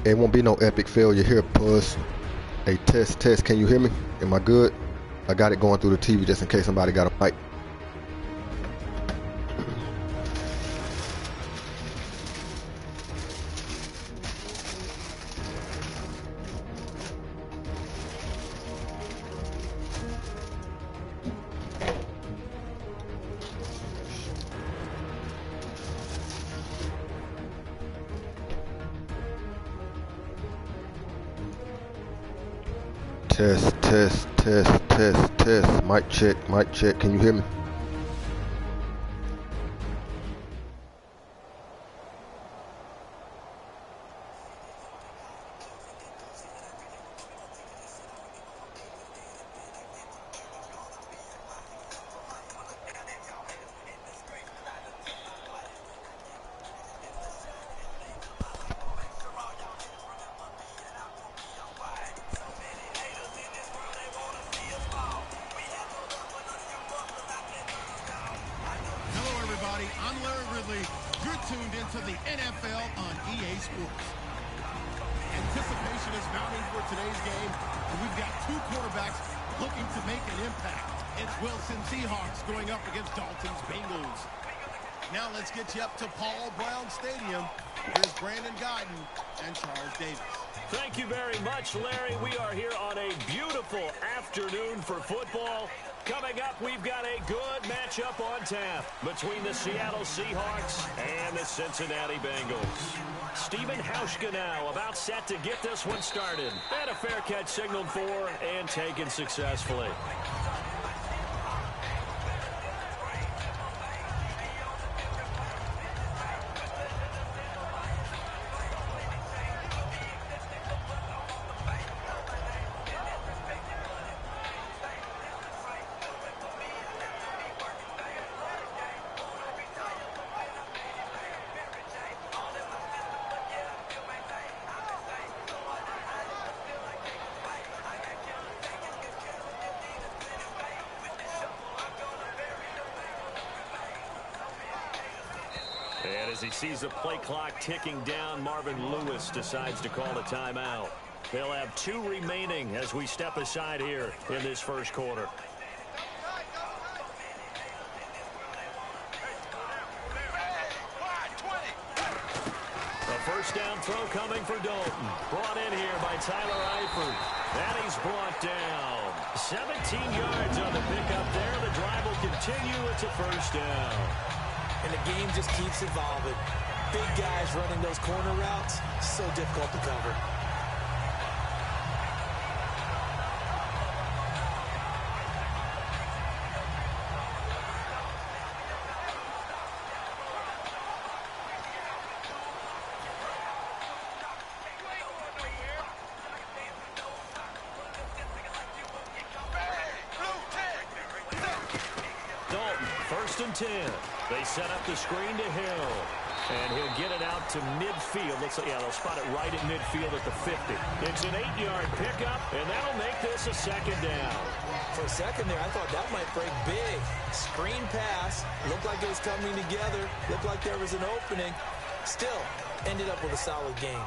It won't be no epic failure here, Puss. Hey, test. Can you hear me? Am I good? I got it going through the TV just in case somebody got a mic. Test. Mic check. Can you hear me? Thank you very much, Larry. We are here on a beautiful afternoon for football. Coming up, we've got a good matchup on tap between the Seattle Seahawks and the Cincinnati Bengals. Stephen Hauschka now about set to get this one started. And a fair catch signaled for and taken successfully. And as he sees the play clock ticking down, Marvin Lewis decides to call a timeout. They'll have 2 remaining as we step aside here in this first quarter. A first down throw coming for Dalton. Brought in here by Tyler Eifert. And he's brought down. 17 yards on the pickup there. The drive will continue. It's a first down. And the game just keeps evolving. Big guys running those corner routes, so difficult to cover. Dalton, 1st and 10. They set up the screen to Hill. And he'll get it out to midfield. Looks like, yeah, they'll spot it right at midfield at the 50. It's an 8-yard pickup, and that'll make this a second down. For a second there, I thought that might break big. Screen pass. Looked like it was coming together. Looked like there was an opening. Still, ended up with a solid game.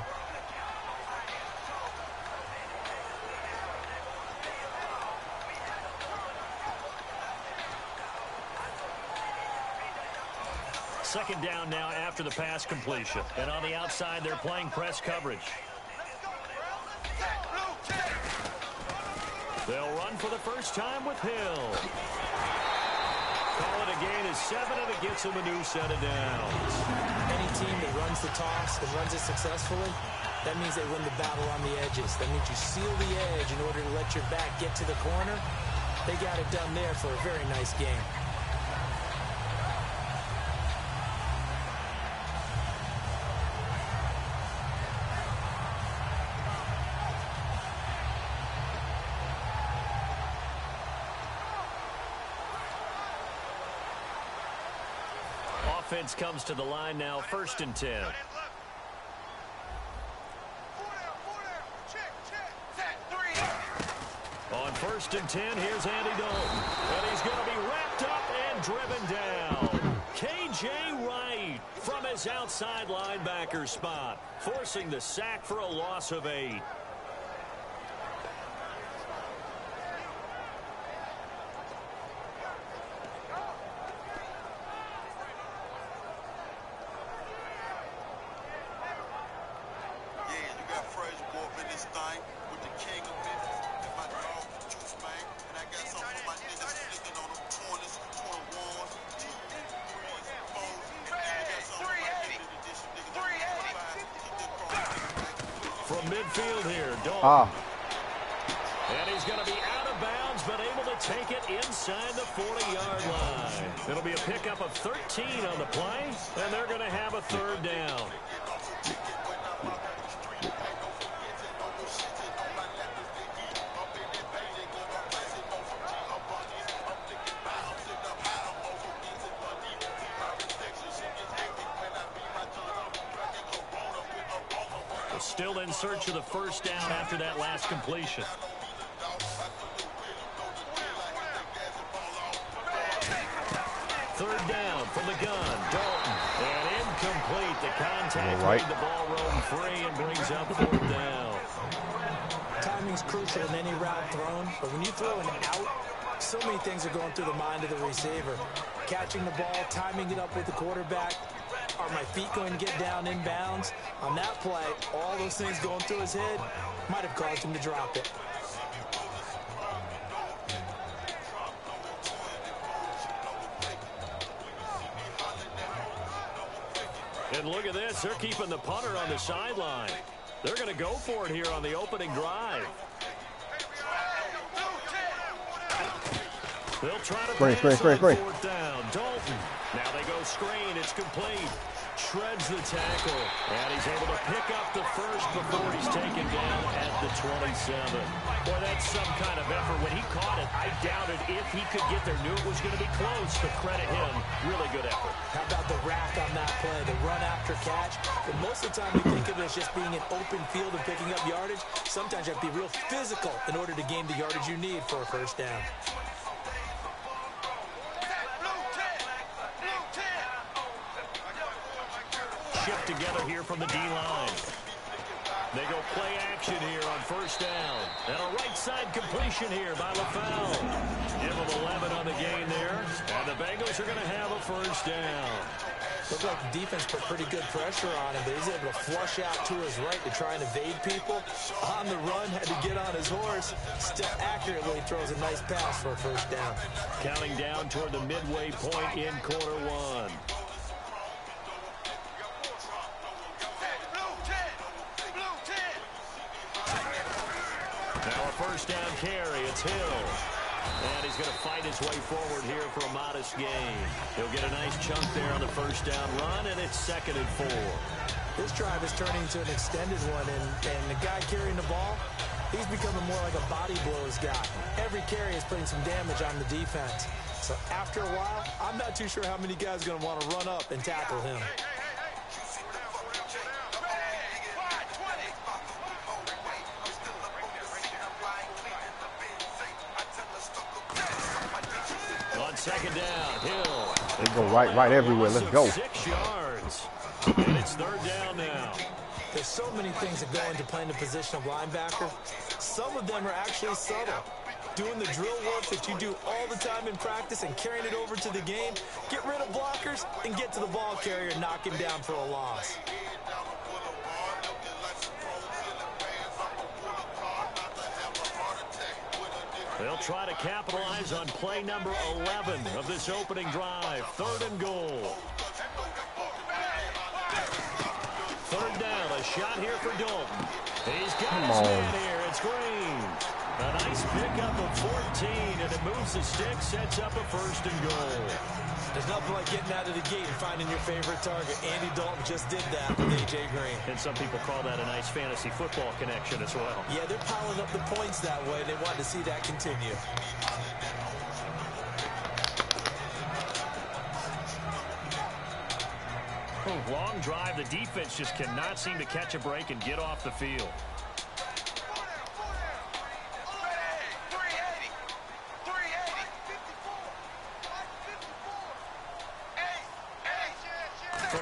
Second down now after the pass completion. And on the outside, they're playing press coverage. They'll run for the first time with Hill. Call it a gain of 7, and it gets him a new set of downs. Any team that runs the toss and runs it successfully, that means they win the battle on the edges. That means you seal the edge in order to let your back get to the corner. They got it done there for a very nice game. Offense comes to the line now, 1st and 10. On 1st and 10, here's Andy Dalton. And he's going to be wrapped up and driven down. Cage A.J. Wright from his outside linebacker spot, forcing the sack for a loss of 8. From midfield here, Dalton. And he's going to be out of bounds, but able to take it inside the 40-yard line. It'll be a pickup of 13 on the play, and they're going to have a 3rd down. Still in search of the 1st down after that last completion. 3rd down from the gun. Dalton. And incomplete. The contact made the ball roam free and brings up 4th down. Timing's crucial in any route thrown, but when you throw an out, so many things are going through the mind of the receiver. Catching the ball, timing it up with the quarterback. Are my feet going to get down in bounds? On that play, all those things going through his head might have caused him to drop it. And look at this. They're keeping the punter on the sideline. They're going to go for it here on the opening drive. They'll try to pass on 4th down. Dalton. Now they go screen. It's complete. Shreds the tackle. And he's able to pick up the 1st before he's taken down at the 27. Boy, that's some kind of effort. When he caught it, I doubted if he could get there. Knew it was going to be close. To credit him, really good effort. How about the rack on that play, the run after catch? But most of the time we think of it as just being an open field and picking up yardage. Sometimes you have to be real physical in order to gain the yardage you need for a 1st down. Shift together here from the D-line. They go play action here on 1st down. And a right side completion here by LaFell. Give him 11 on the gain there. And the Bengals are going to have a 1st down. Looked like the defense put pretty good pressure on him, but he's able to flush out to his right to try and evade people. On the run, had to get on his horse. Still accurately throws a nice pass for a 1st down. Counting down toward the midway point in quarter 1. Now a 1st down carry. It's Hill. And he's going to fight his way forward here for a modest gain. He'll get a nice chunk there on the 1st down run, and it's 2nd and 4. This drive is turning into an extended one, and the guy carrying the ball, he's becoming more like a body blows guy. Every carry is putting some damage on the defense. So after a while, I'm not too sure how many guys are going to want to run up and tackle him. On 2nd down, Hill. They go right everywhere. Let's go. 6 yards. And it's 3rd down now. There's so many things that go into playing the position of linebacker. Some of them are actually subtle. Doing the drill work that you do all the time in practice and carrying it over to the game. Get rid of blockers and get to the ball carrier and knock him down for a loss. They'll try to capitalize on play number 11 of this opening drive. 3rd and goal. 3rd down, a shot here for Dalton. He's got his man here. It's Green. A nice pickup of 14, and it moves the stick, sets up a 1st and goal. There's nothing like getting out of the gate and finding your favorite target. Andy Dalton just did that with A.J. Green. And some people call that a nice fantasy football connection as well. Yeah, they're piling up the points that way. They want to see that continue. Long drive. The defense just cannot seem to catch a break and get off the field.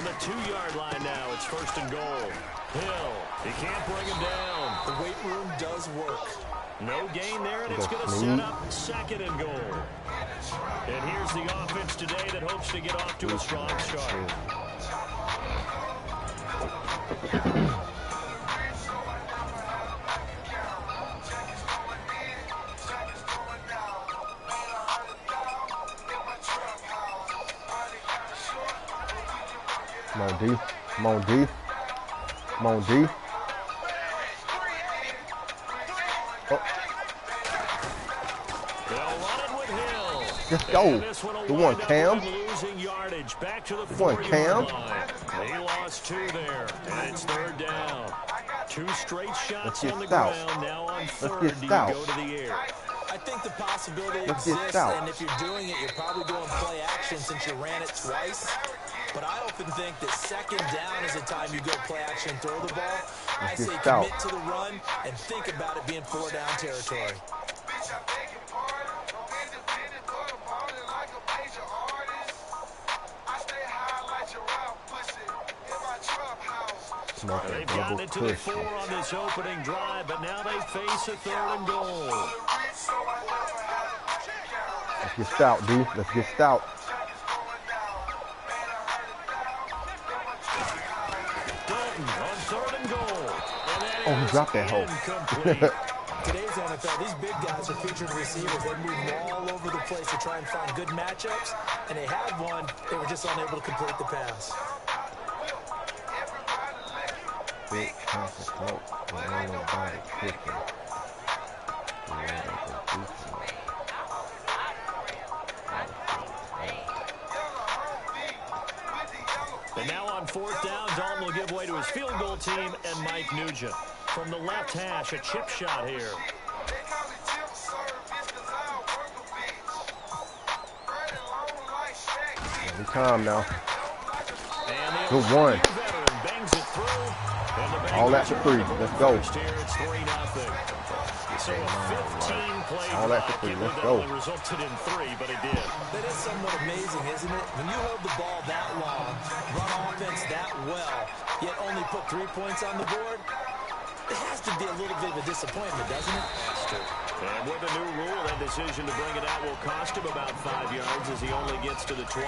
the 2-yard line now. It's 1st and goal. Hill, he can't bring him down. The weight room does work. No gain there, and it's going to set up 2nd and goal. And here's the offense today that hopes to get off to a strong start. Come on, D. Come on, D. Come on, D. Oh. They'll run it with Hill. Let's go. The one, Cam. Losing yardage. Back to the The one, Cam. He lost 2 there, and it's 3rd down. 2 straight shots on the stout. ground. Now on 3rd, Let's get do you stout. go to the air? I think the possibility Let's get exists, stout. and if you're doing it, you're probably doing play action since you ran it twice. But I often think that 2nd down is the time you go play action and throw the ball. I say commit to the run and think about it being 4-down territory. They've gotten it to the 4 on this opening drive, but now they face a 3rd and goal. Let's get stout, D. Let's get stout. Dalton on 3rd and goal. And Oh, he dropped that hole. Today's NFL, these big guys are featured receivers. They move all over the place to try and find good matchups, and they had one. They were just unable to complete the pass. Big chance of smoke. Ain't nobody cooking. And now on 4th down, Dalton will give way to his field goal team and Mike Nugent. From the left hash, a chip shot here. Yeah, we calm now. Good one. All that for free. Let's go. All that for free. Let's go. Resulted in 3, but it did. That is somewhat amazing, isn't it? When you hold the ball that long, run offense that well, yet only put 3 points on the board, it has to be a little bit of a disappointment, doesn't it? That's true. And with a new rule, that decision to bring it out will cost him about 5 yards as he only gets to the 20.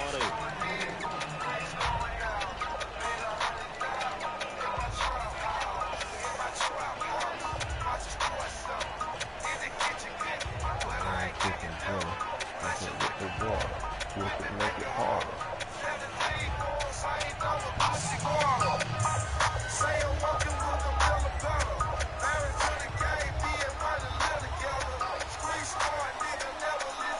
Make it harder.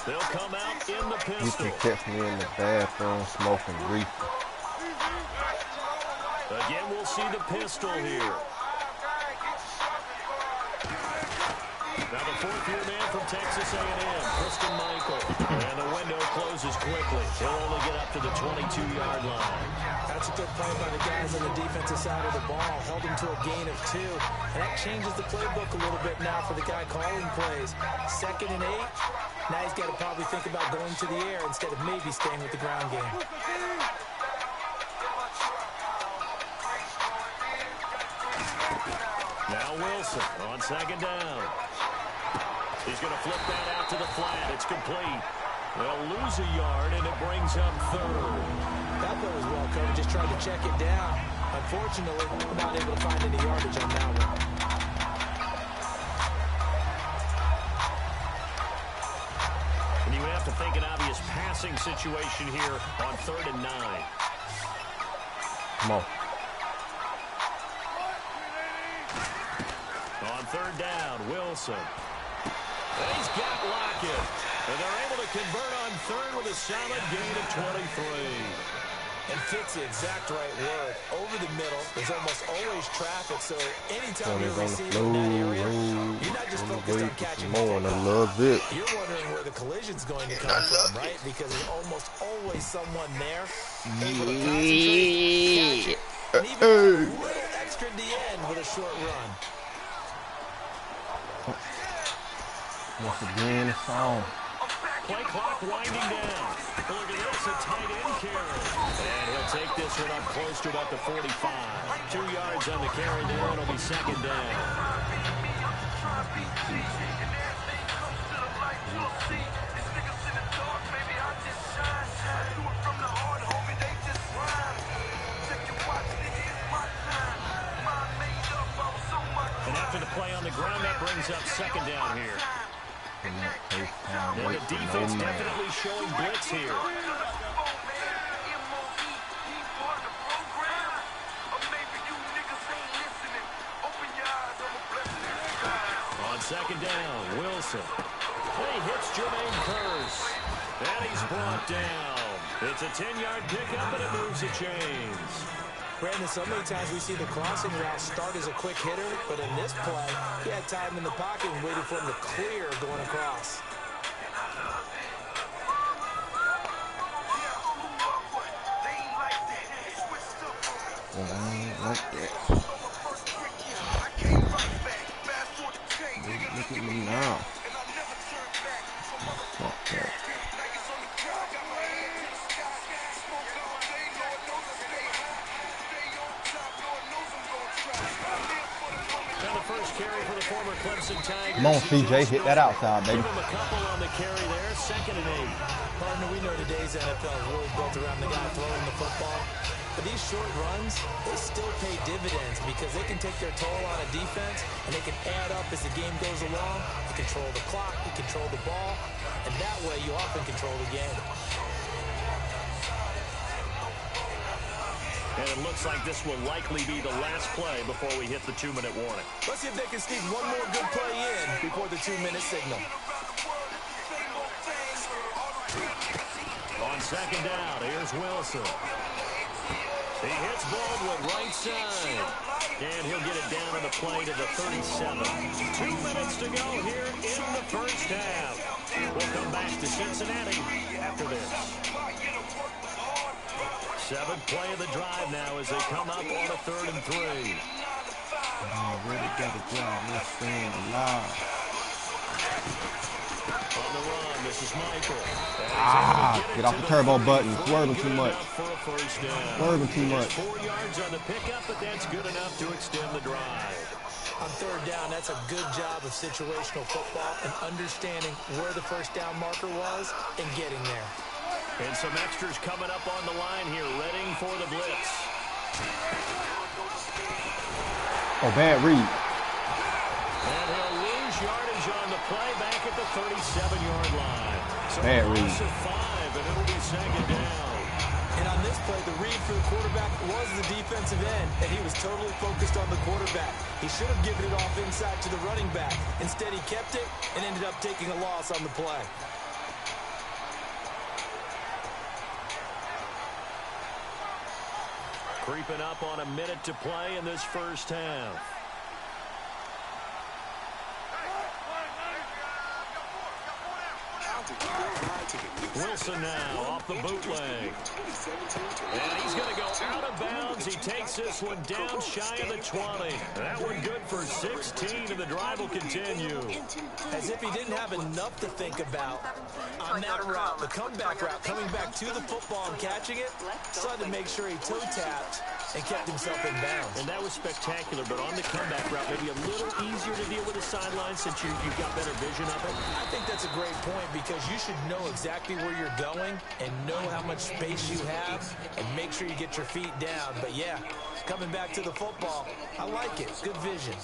They'll come out in the pistol. You can catch me in the bathroom smoking reefer. Again, we'll see the pistol here. Now the 4th-year man from Texas A&M, Christian Michael. And the window closes quickly. He'll only get up to the 22-yard line. That's a good play by the guys on the defensive side of the ball. Held him to a gain of 2. And that changes the playbook a little bit now for the guy calling plays. 2nd and 8. Now he's got to probably think about going to the air instead of maybe staying with the ground game. Now Wilson on 2nd down. He's going to flip that out to the flat. It's complete. They'll lose a yard, and it brings up 3rd. That play was well covered. Just tried to check it down. Unfortunately, we're not able to find any yardage on that one. And you have to think an obvious passing situation here on 3rd and 9. Come on. On 3rd down, Wilson. And he's got Lockett. And they're able to convert on 3rd with a solid gain of 23. And fits the exact right word. Over the middle, there's almost always traffic, so anytime you're receiving that area, you're not just focused on catching the ball. I love it. You're wondering where the collision's going to come from, right? Because there's almost always someone there able to concentrate, catch it, and even a little extra at the end with a short run. Once again, it's on. play clock winding down. Look at this, a tight end carry. And he'll take this one up close to about the 45. 2 yards on the carry there. It'll be second down. And after the play on the ground, that brings up second down here. And the defense definitely showing blitz here. On second down, Wilson. He hits Jermaine Kearse. And he's brought down. It's a 10-yard pickup, and it moves the chains. Brandon, so many times we see the crossing route start as a quick hitter, but in this play, he had time in the pocket and waited for him to clear going across. Like that. Look at me now. Fuck that. Carry for the former Clemson Tigers. Come on, CJ, hit that outside, baby. Give him a couple on the carry there, 2nd and 8. Partner, we know today's NFL is really built around the guy throwing the football. But these short runs, they still pay dividends because they can take their toll on a defense and they can add up as the game goes along. You control the clock, you control the ball, and that way you often control the game. And it looks like this will likely be the last play before we hit the 2-minute warning. Let's see if they can sneak one more good play in before the 2-minute signal. On second down, here's Wilson. He hits Baldwin right side. And he'll get it down on the play to the 37. 2 minutes to go here in the first half. We'll come back to Cincinnati after this. 7th play of the drive now as they come up on a 3rd and 3. Already got a job. Let's stay alive. On the run, this is Michael. Get off the turbo button. Swerving too much. Swerving too much. 4 yards on the pickup, but that's good enough to extend the drive. On 3rd down, that's a good job of situational football and understanding where the first down marker was and getting there. And some extras coming up on the line here, readying for the blitz. Oh, bad read. And he'll lose yardage on the play back at the 37-yard line. So bad read. Loss of 5, and it'll be second down. And on this play, the read for the quarterback was the defensive end, and he was totally focused on the quarterback. He should have given it off inside to the running back. Instead, he kept it and ended up taking a loss on the play. Creeping up on a minute to play in this first half. Wilson now off the bootleg. And he's going to go out of bounds. He takes this one down shy of the 20. That one good for 16, and the drive will continue. As if he didn't have enough to think about on that route, the comeback route, coming back to the football and catching it, decided to make sure he toe-tapped and kept himself in bounds. And that was spectacular, but on the comeback route, maybe a little easier to deal with the sideline since you've got better vision of it. I think that's a great point because you should know exactly where you're going and know how much space you have and make sure you get your feet down. But yeah, coming back to the football, I like it. Good vision.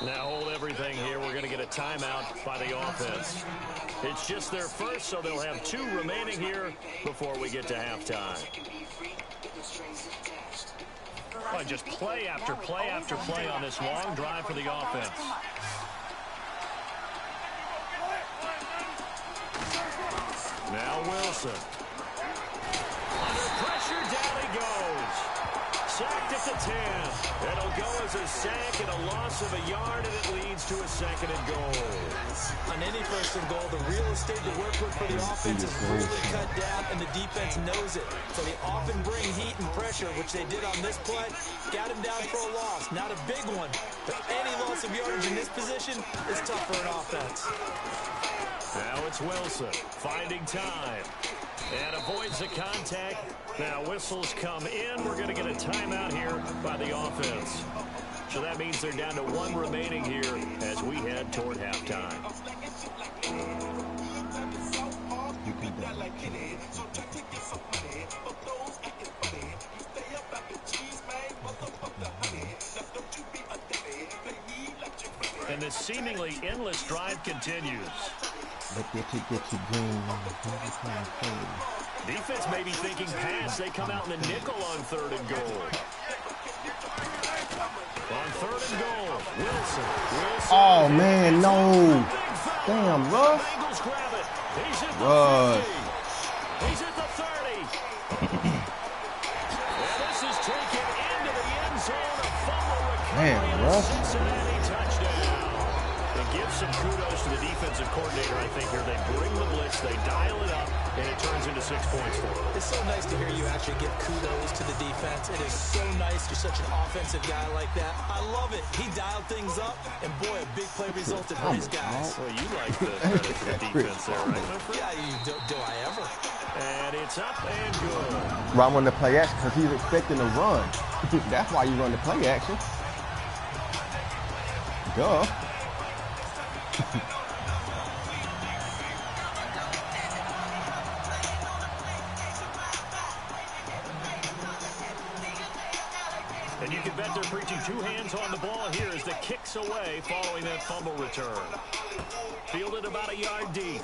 Now hold everything here. We're going to get a timeout by the offense. It's just their first, so they'll have 2 remaining here before we get to halftime. Oh, just play after play after play on this long drive for the offense. Now Wilson. Under pressure, down he goes. Sack sacked at the 10. It'll go as a sack and a loss of a yard, and it leads to a 2nd and goal. On any 1st and goal, the real estate to work with for the offense is really cut down, and the defense knows it. So they often bring heat and pressure, which they did on this play. Got him down for a loss. Not a big one, but any loss of yardage in this position is tough for an offense. Now it's Wilson finding time and avoids the contact. Now whistles come in. We're going to get a timeout here by the offense. So that means they're down to 1 remaining here as we head toward halftime. And this seemingly endless drive continues. Defense may be thinking pass. They come out in the nickel on 3rd and goal. On 3rd and goal, Wilson. Oh, man, no. Damn, Russ. Russ. He's at the 30. And this is taken into the end zone. A fumble recovery. Man, Russ. Cincinnati touchdown. It gives some kudos to the defensive coordinator, I think, here. They bring the blitz, they dial it up, and it turns into 6 points for them. It's so nice to hear you actually give kudos to the defense. It is so nice. You're such an offensive guy like that. I love it. He dialed things up, and boy, a big play resulted for his guys. Well, you like the credit for the defense there, right, my friend? Yeah, do I ever? And it's up and good. Run when the play action because he's expecting to run. That's why you run the play action. Duh. And you can bet they're preaching 2 hands on the ball here as the kick's away following that fumble return. Fielded about a yard deep.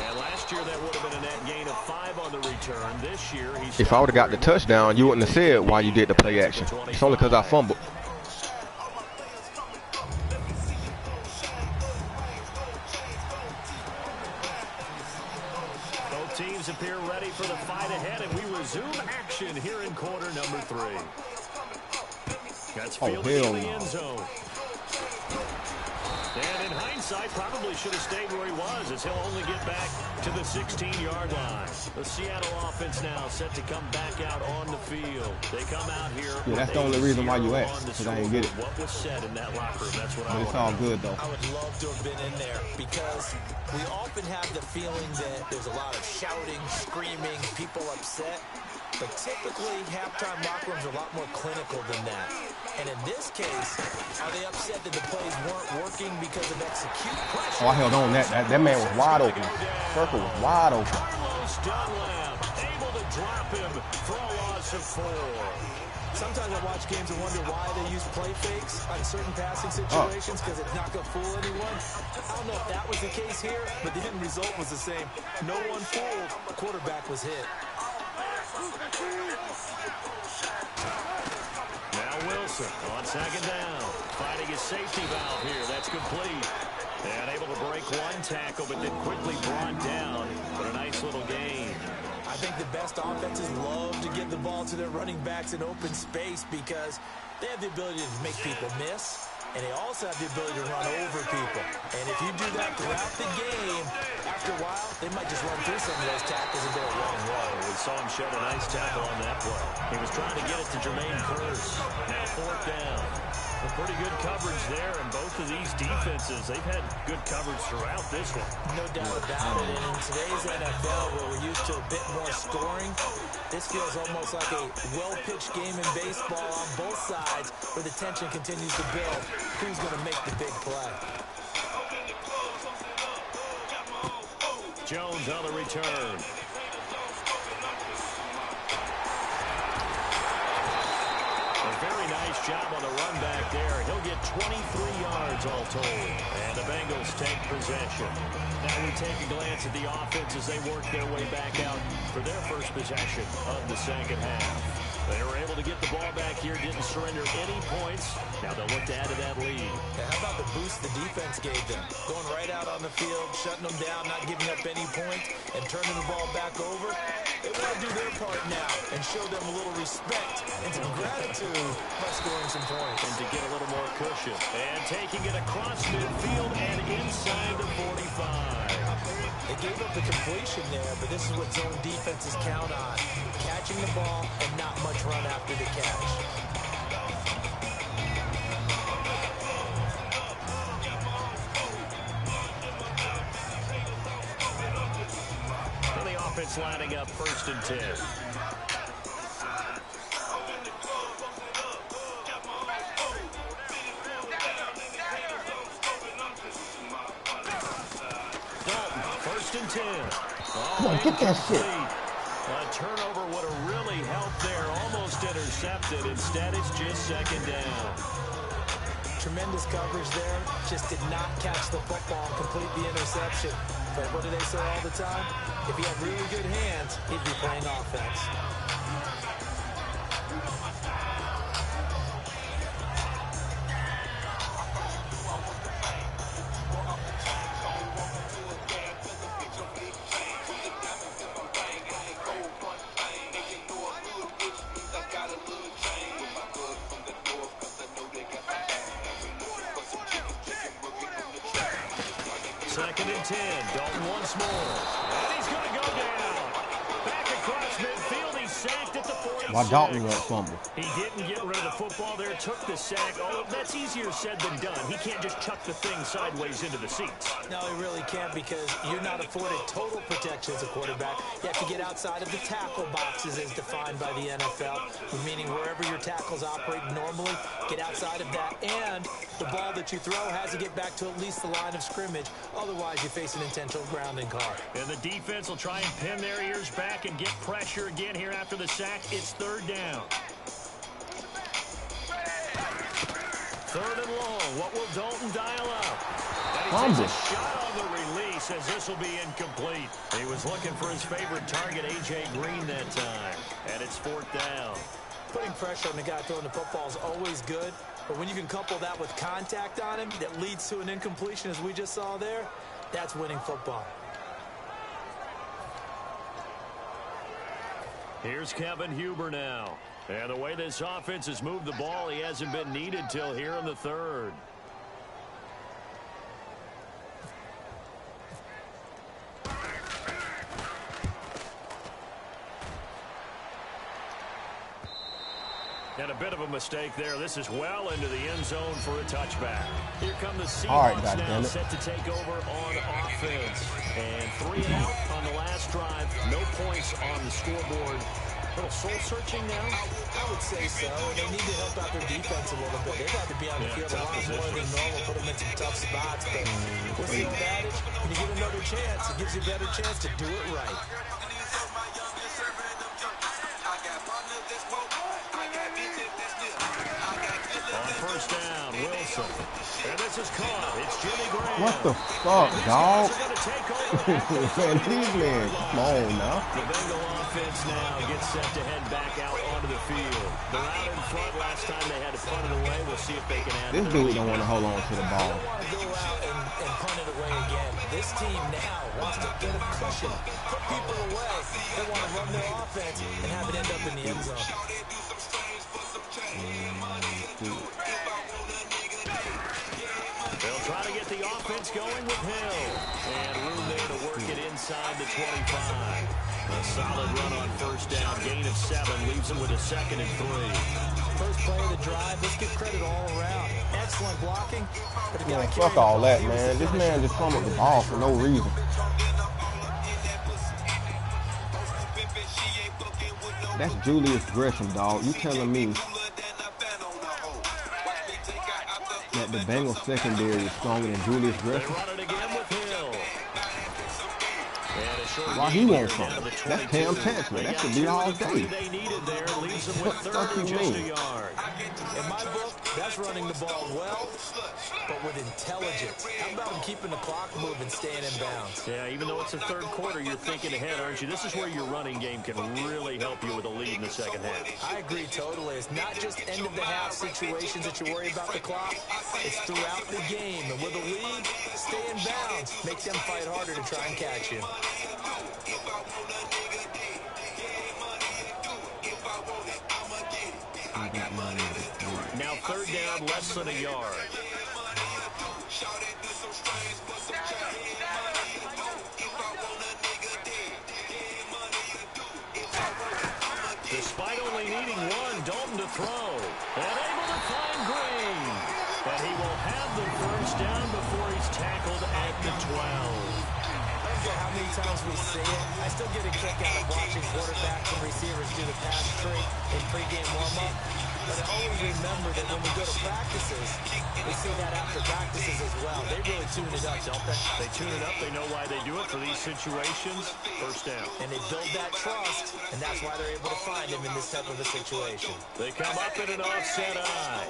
And last year that would have been a net gain of 5 on the return. This year he's... If I would have got the touchdown, you wouldn't have said why you did the play action. It's only because I fumbled. Teams appear ready for the fight ahead, and we resume action here in quarter number 3. That's fielded in the end zone. And in hindsight, probably should have stayed where he was, as he'll only get back to the 16-yard line. The Seattle offense now set to come back out on the field. They come out here. Yeah, that's the only reason why you asked, because I didn't get it. What was said in that locker room, that's what I want. But it's all good, though. I would love to have been in there because we often have the feeling that there's a lot of shouting, screaming, people upset. But typically, halftime locker rooms are a lot more clinical than that. And in this case, are they upset that the plays weren't working because of execution? Oh, I held on that. That man was wide open. Circle was wide open. Carlos Dunlap able to drop him for a loss of 4. Sometimes I watch games and wonder why they use play fakes on certain passing situations because it's not going to fool anyone. I don't know if that was the case here, but the end result was the same. No one fooled. The quarterback was hit. Now Wilson on 2nd down. Finding his safety valve here. That's complete. And able to break 1 tackle, but then quickly brought down. But a nice little gain. I think the best offenses love to give the ball to their running backs in open space because they have the ability to make people miss, and they also have the ability to run over people. And if you do that throughout the game, after a while, they might just run through some of those tackles and go one and one. We saw him shed a nice tackle on that play. He was trying to get it to Jermaine Kearse. Now 4th down. A pretty good coverage there, and both of these defenses, they've had good coverage throughout this one. No doubt about it. And in today's NFL, where we're used to a bit more scoring, this feels almost like a well-pitched game in baseball on both sides where the tension continues to build. Who's going to make the big play? Jones on the return. A very nice job on the run back there. He'll get 23 yards all told. And the Bengals take possession. Now we take a glance at the offense as they work their way back out for their first possession of the 2nd half. They were able to get the ball back here, didn't surrender any points. Now they'll look to add to that lead. Yeah, how about the boost the defense gave them? Going right out on the field, shutting them down, not giving up any points, and turning the ball back over. They want to do their part now and show them a little respect and some gratitude by scoring some points. And to get a little more cushion. And taking it across midfield and inside the 45. They gave up the completion there, but this is what zone defenses count on. Catching the ball and not much run after the catch. And the offense lining up 1st and 10. Dalton, 1st and 10. Come on, get that shit. A turnover would have really helped there. Almost intercepted. Instead, it's just 2nd down. Tremendous coverage there. Just did not catch the football and complete the interception. But what do they say all the time? If he had really good hands, he'd be playing offense. Second and 10. Dalton once more. And he's going to go down. Back across midfield. He's sacked at the 46. Why Dalton got fumble? He didn't get rid of the football there. Took the sack. Oh, that's easier said than done. He can't just chuck the thing sideways into the seats. No, he really can't because you're not afforded total protection as a quarterback. You have to get outside of the tackle boxes as defined by the NFL, meaning wherever your tackles operate normally, get outside of that. And the ball that you throw has to get back to at least the line of scrimmage. Otherwise, you face an intentional grounding call. And the defense will try and pin their ears back and get pressure again here after the sack. It's 3rd down. 3rd and long. What will Dalton dial up? And he takes a shot on the release as this will be incomplete. He was looking for his favorite target, A.J. Green, that time. And it's 4th down. Putting pressure on the guy throwing the football is always good, but when you can couple that with contact on him that leads to an incompletion, as we just saw there, that's winning football. Here's Kevin Huber now. And the way this offense has moved the ball, he hasn't been needed till here in the 3rd. And a bit of a mistake there. This is well into the end zone for a touchback. Here come the Seahawks now set to take over on offense. And 3 and out on the last drive. No points on the scoreboard. A little soul-searching now? I would say so. They need to help out their defense a little bit. They've got to be on the field a lot more than normal, put them in some tough spots. But what's the advantage? When you get another chance, it gives you a better chance to do it right. On 1st down, Wilson. And this is caught. It's Jimmy Graham. What the fuck, dog? Man, these men, come on now. The Bengal offense now gets set to head back out onto the field. They're out in front. Last time they had to punt it away. We'll see if they can add this dude don't want to hold on to the ball. They don't want to go out and punt it away again. This team now wants to get a cushion, put people away. They want to run their offense and have it end up in the end zone. They'll try to get the offense going with Hill. And room there to work it inside the 25. A solid run on 1st down. Gain of 7 leaves them with a 2nd and 3. First play of the drive. Let's give credit all around. Excellent blocking. But Man, fuck all that, man. This man just fumbled the ball for no reason. That's Julius Gresham, dog. You telling me that the Bengals secondary is stronger than Julius Gresham? They run it again with Hill. Why he won't fumble? That's Cam Chancellor. That should be all day. They needed there, leaves them with 3rd and just a yard. In my book, that's running the ball well, but with intelligence. How about him keeping the clock moving, staying in bounds? Yeah, even though it's the 3rd quarter, you're thinking ahead, aren't you? This is where your running game can really help you with a lead in the 2nd half. I agree totally. It's not just end-of-the-half situations that you worry about the clock. It's throughout the game. And with a lead, stay in bounds. Make them fight harder to try and catch you. Now third down, less than a yard. Despite only needing one, Dalton to throw. And able to find Green. And he will have the first down before he's tackled at the 12. I don't care how many times we say it. I still get a kick out of watching quarterbacks and receivers do the pass trick in pregame warm-up. But I always remember that when we go to practices, we see that after practices as well. They really tune it up, don't they? They tune it up. They know why they do it for these situations. First down. And they build that trust, and that's why they're able to find him in this type of a situation. They come up in an offset eye.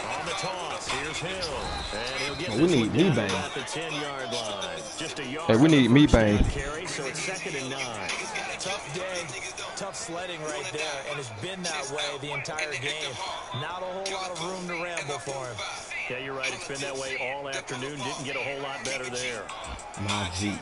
On the toss, here's Hill. And he'll get we need me bang. At the 10-yard line. Just a yard. Hey, we need me bang. Carry, so it's 2nd and 9. Tough day, tough sledding right there, and it's been that way the entire game. Not a whole lot of room to ramble for him. Yeah, you're right. It's been that way all afternoon. Didn't get a whole lot better there. My G.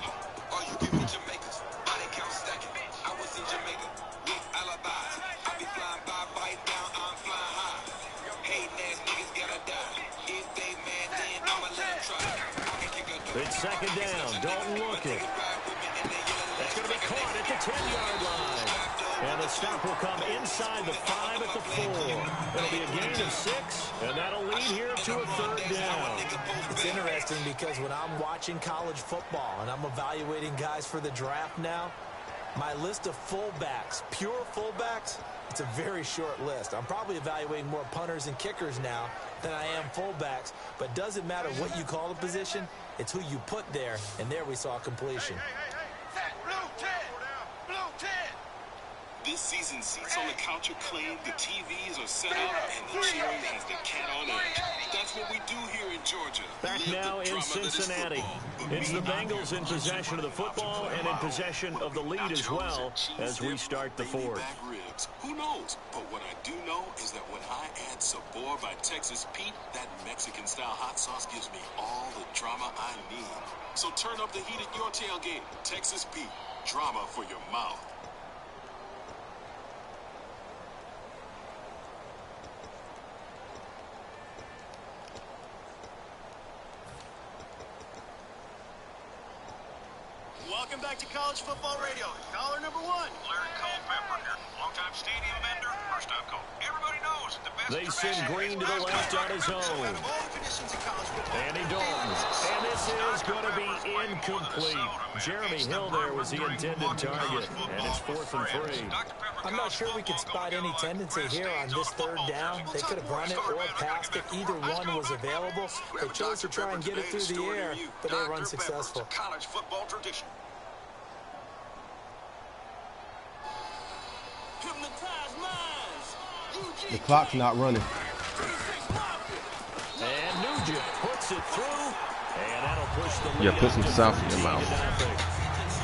It's 2nd down. Dalton looking. That's going to be caught at the 10-yard line. And the stop will come inside the 5 at the 4. It'll be a gain of 6, and that'll lead here to a 3rd down. It's interesting because when I'm watching college football and I'm evaluating guys for the draft now, my list of fullbacks, pure fullbacks, it's a very short list. I'm probably evaluating more punters and kickers now than I am fullbacks, but doesn't matter what you call the position, it's who you put there, and there we saw completion. This season, seats on the couch are clean, the TVs are set up, and the cheering has the cat on edge. That's what we do here in Georgia. Back now in Cincinnati. It's the Bengals in possession of the football and in possession of the lead as well as we start the 4th. Who knows? But what I do know is that when I add Sabor by Texas Pete, that Mexican-style hot sauce gives me all the drama I need. So turn up the heat at your tailgate. Texas Pete, drama for your mouth. Welcome back to College Football Radio. Caller number 1. Larry Culpepper here. Longtime stadium vendor, first time call. Everybody knows that the best. They send Green to the left on his own. Andy Dalton. And this is going to be incomplete. Jeremy Hill there was the intended target. And it's 4th and 3. I'm not sure we could spot any tendency here on this 3rd down. They could have run it or passed it. Either one was available. They chose to try and get it through the air, but they were unsuccessful. College football tradition. The clock's not running. And Nugent puts it through. And that'll push the lead. Yeah, put some south in your mouth.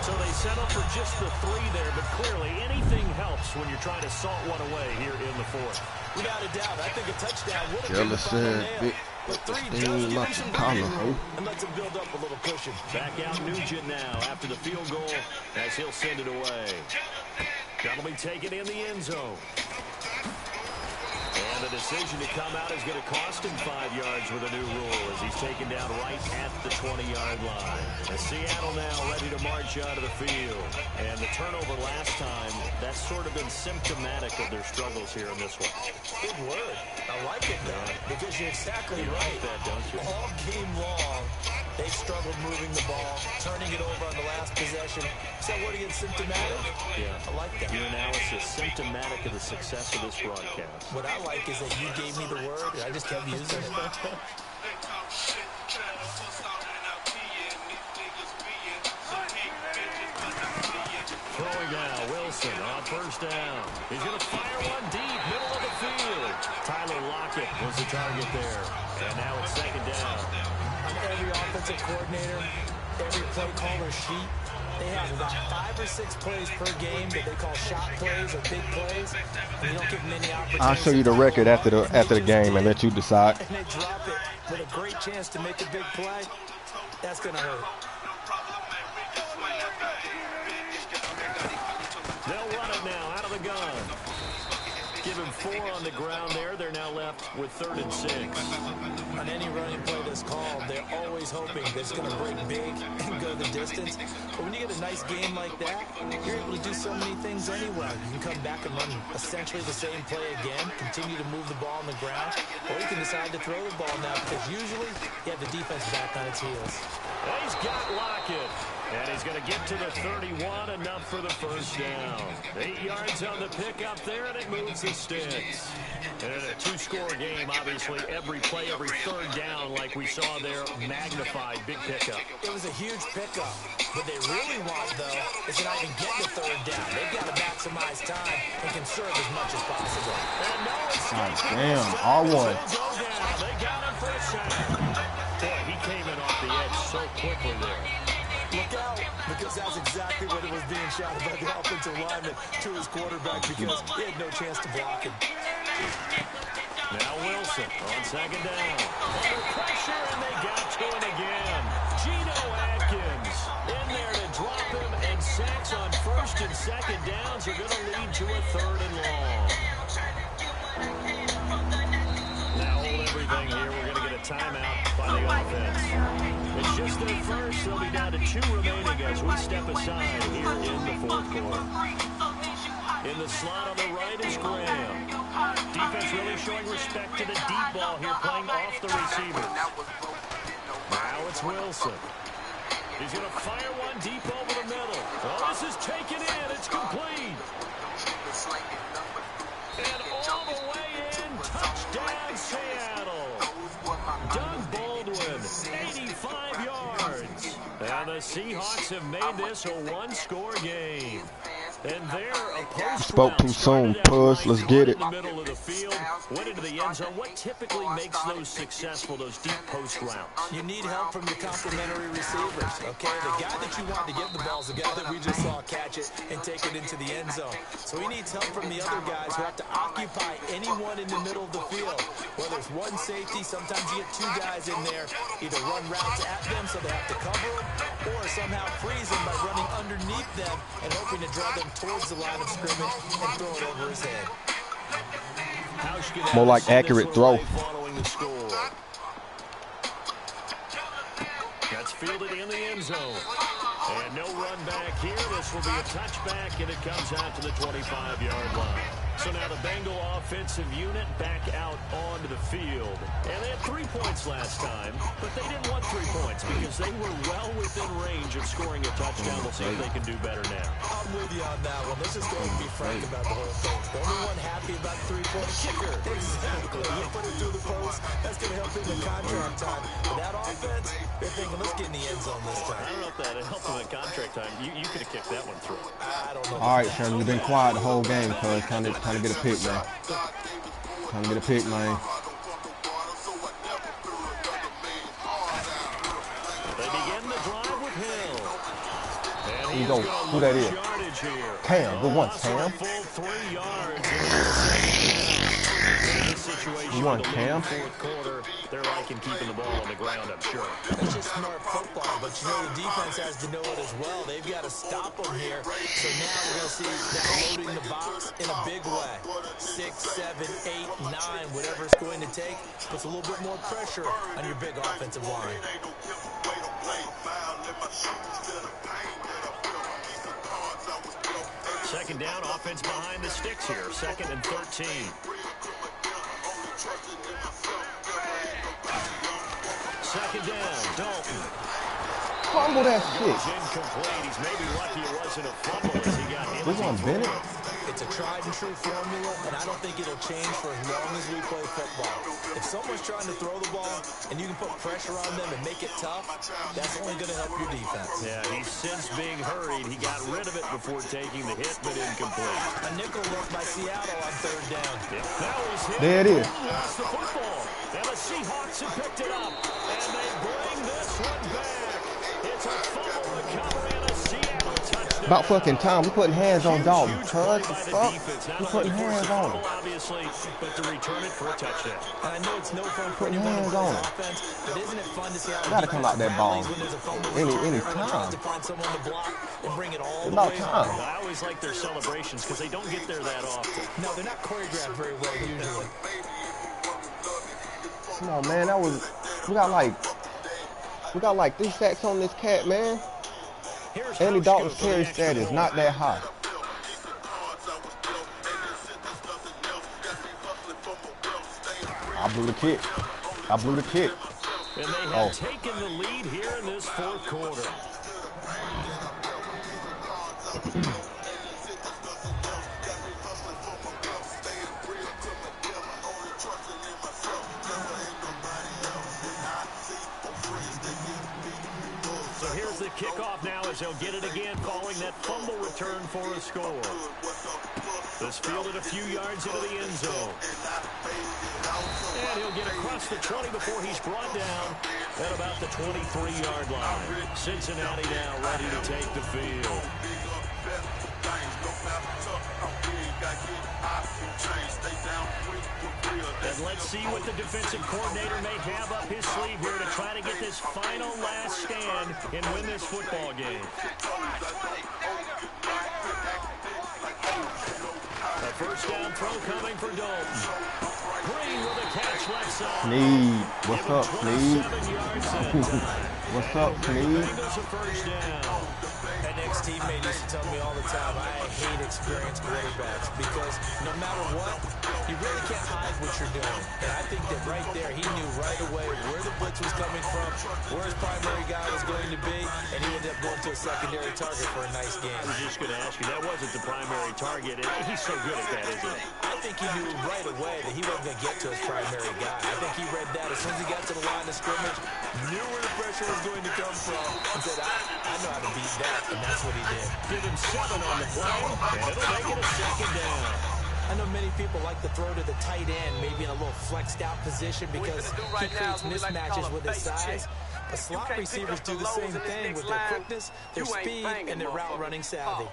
So they settle for just the 3 there, but clearly anything helps when you're trying to salt one away here in the 4th. Without a doubt, I think a touchdown would have been the Jealous final and nail. big. But 3 Thing just gives like him some Apollo, breathing room huh? and lets him build up a little cushion. Back out Nugent now after the field goal as he'll send it away. That'll be taken in the end zone. And the decision to come out is going to cost him 5 yards with a new rule as he's taken down right at the 20-yard line. And Seattle now ready to march out of the field. And the turnover last time, that's sort of been symptomatic of their struggles here in this one. Good word. I like it, though, because you're exactly You right. like that, don't you? All game long, they've struggled moving the ball, turning it over on the last possession. Is that word against symptomatic? Yeah. I like that. Your analysis, symptomatic of the success of this broadcast. What I like is that you gave me the word, and I just kept using it. Throwing now, Wilson on 1st down. He's going to fire one deep, middle of the field. Tyler Lockett was the target there. And now it's 2nd down. On every offensive coordinator, every play caller sheet, they have about 5 or 6 plays per game that they call shot plays or big plays. And you don't give them any opportunity. I'll show you the record after the game and let you decide. And they drop it with a great chance to make a big play. That's going to hurt. on. Give him 4 on the ground there. They're now left with 3rd and 6. On any running play that's called, they're always hoping that it's going to break big and go the distance. But when you get a nice game like that, you're able to do so many things anyway. You can come back and run essentially the same play again, continue to move the ball on the ground, or you can decide to throw the ball now because usually you have the defense back on its heels. He's got Lockett. And he's going to get to the 31, enough for the first down. 8 yards on the pickup there, and it moves the sticks. And in a 2-score game, obviously, every play, every 3rd down, like we saw there, magnified, big pickup. It was a huge pickup. What they really want, though, is to not even get the 3rd down. They've got to maximize time and conserve as much as possible. And no escape. Damn, R1. They got him for a sack. Boy, he came in off the edge so quickly there. Look out, because that's exactly what it was being shouted by the offensive lineman to his quarterback because he had no chance to block him. Now Wilson on 2nd down. Under pressure, and they got to him again. Geno Atkins in there to drop him, and sacks on 1st and 2nd downs are going to lead to a 3rd and long. Now hold everything here. We're going to get a timeout by the offense. It's just their first. They'll be down to 2 remaining as we step aside here in the 4th quarter. In the slot on the right is Graham. Defense really showing respect to the deep ball here, playing off the receivers. Now it's Wilson. He's going to fire one deep over the middle. Oh, this is taken in. It's complete. And all the way in. Touchdown, Seattle. Doug Baldwin, 85 yards. And the Seahawks have made this a 1-score game. And they're a post Spoke too soon, Puss. Let's get it. In the middle of the field, went into the end zone. What typically makes those successful, those deep post routes? You need help from your complementary receivers, okay? The guy that you want to give the balls, the guy that we just saw catch it and take it into the end zone. So he needs help from the other guys who have to occupy anyone in the middle of the field. Whether it's one safety, sometimes you get 2 guys in there, either run routes at them so they have to cover them, or somehow freeze them by running underneath them and hoping to draw them towards the line of scrimmage and throw it over his head. More like accurate throw. That's fielded in the end zone. And no run back here. This will be a touchback, and it comes out to the 25-yard line. So now the Bengal offensive unit back out onto the field. And they had 3 points last time, but they didn't want 3 points because they were well within range of scoring a touchdown. We'll see if they can do better now. I'm with you on that one. Let's just go and be frank about the whole thing. The only one happy about the 3-point kicker. Exactly. You put it through the post, that's going to help in the contract time. But that offense, they're thinking, let's get in the end zone this time. I don't know if that helped in the contract time. You could have kicked that one through. I don't know. All right, Sherman, you've been quiet the whole game, cuz. Trying to get a pick, man. Trying to get a pick, man. They begin the drive with Hill. And Here you go. Who that is? Cam. Good one, Cam. Full 3 yards. You want Cam? Fourth quarter, they're liking keeping the ball on the ground, I'm sure. It's just smart football, but you know the defense has to know it as well. They've got to stop them here. So now we're going to see them loading the box in a big way. 6, 7, 8, 9, whatever it's going to take, puts a little bit more pressure on your big offensive line. Second down, offense behind the sticks here. 2nd and 13. Second down, Dalton. Fumble that shit. Incomplete. He's maybe lucky it wasn't a fumble as he got hit. This one Bennett. It's a tried and true formula, and I don't think it'll change for as long as we play football. If someone's trying to throw the ball and you can put pressure on them and make it tough, that's only going to help your defense. Yeah, he's since being hurried. He got rid of it before taking the hit, but incomplete. A nickel look by Seattle on 3rd down. That was hit. There it is. Lost the football. And the Seahawks have picked it up. And they bring this one back. It's a fumble recovery and a Seattle touchdown. About fucking time. We putting hands on Dalton. Cuz, fuck. We putting hands on him. Obviously, but to return it for a touchdown. I know it's no fun for Putting anyone hands who plays on him. offense, but isn't it fun to see how Gotta come out that ball. when there's a fumble Any return and tries time. to find someone to block and bring it all It's the about way time. home. I always like their celebrations because they don't get there that often. No, they're not choreographed very well usually. Come on, man. That was. We got like 3 sacks on this cat, man. Here's Andy Fausto Dalton's for the carry extra stat is point. not that high. I blew the kick. I blew the kick. And they have taken the lead here in this fourth quarter. So here's the kickoff now as they'll get it again following that fumble return for a score. This fielded a few yards into the end zone. And he'll get across the 20 before he's brought down at about the 23-yard line. Cincinnati now ready to take the field. And let's see what the defensive coordinator may have up his sleeve here to try to get this final last stand and win this football game. A first down throw coming for Dalton. Green with a catch left side. Sneed. What's up, Sneed? 27 yards that time. What's up, Sneed? Bengals a first down. An ex-teammate used to tell me all the time, I hate experienced quarterbacks because no matter what, you really can't hide what you're doing. And I think that right there, he knew right away where the blitz was coming from, where his primary guy was going to be, and he ended up going to a secondary target for a nice game. I was just going to ask you, that wasn't the primary target, and he's so good at that, isn't he? I think he knew right away that he wasn't going to get to his primary guy. I think he read that as soon as he got to the line of scrimmage, knew where the pressure was going to come from, and said, I know how to beat that, and that's what he did. Give him 7 on the play, and it'll make it a second down. I know many people like to throw to the tight end, maybe in a little flexed out position because he creates mismatches with his size. But slot receivers do the same thing with their quickness, their speed, and their route running savvy.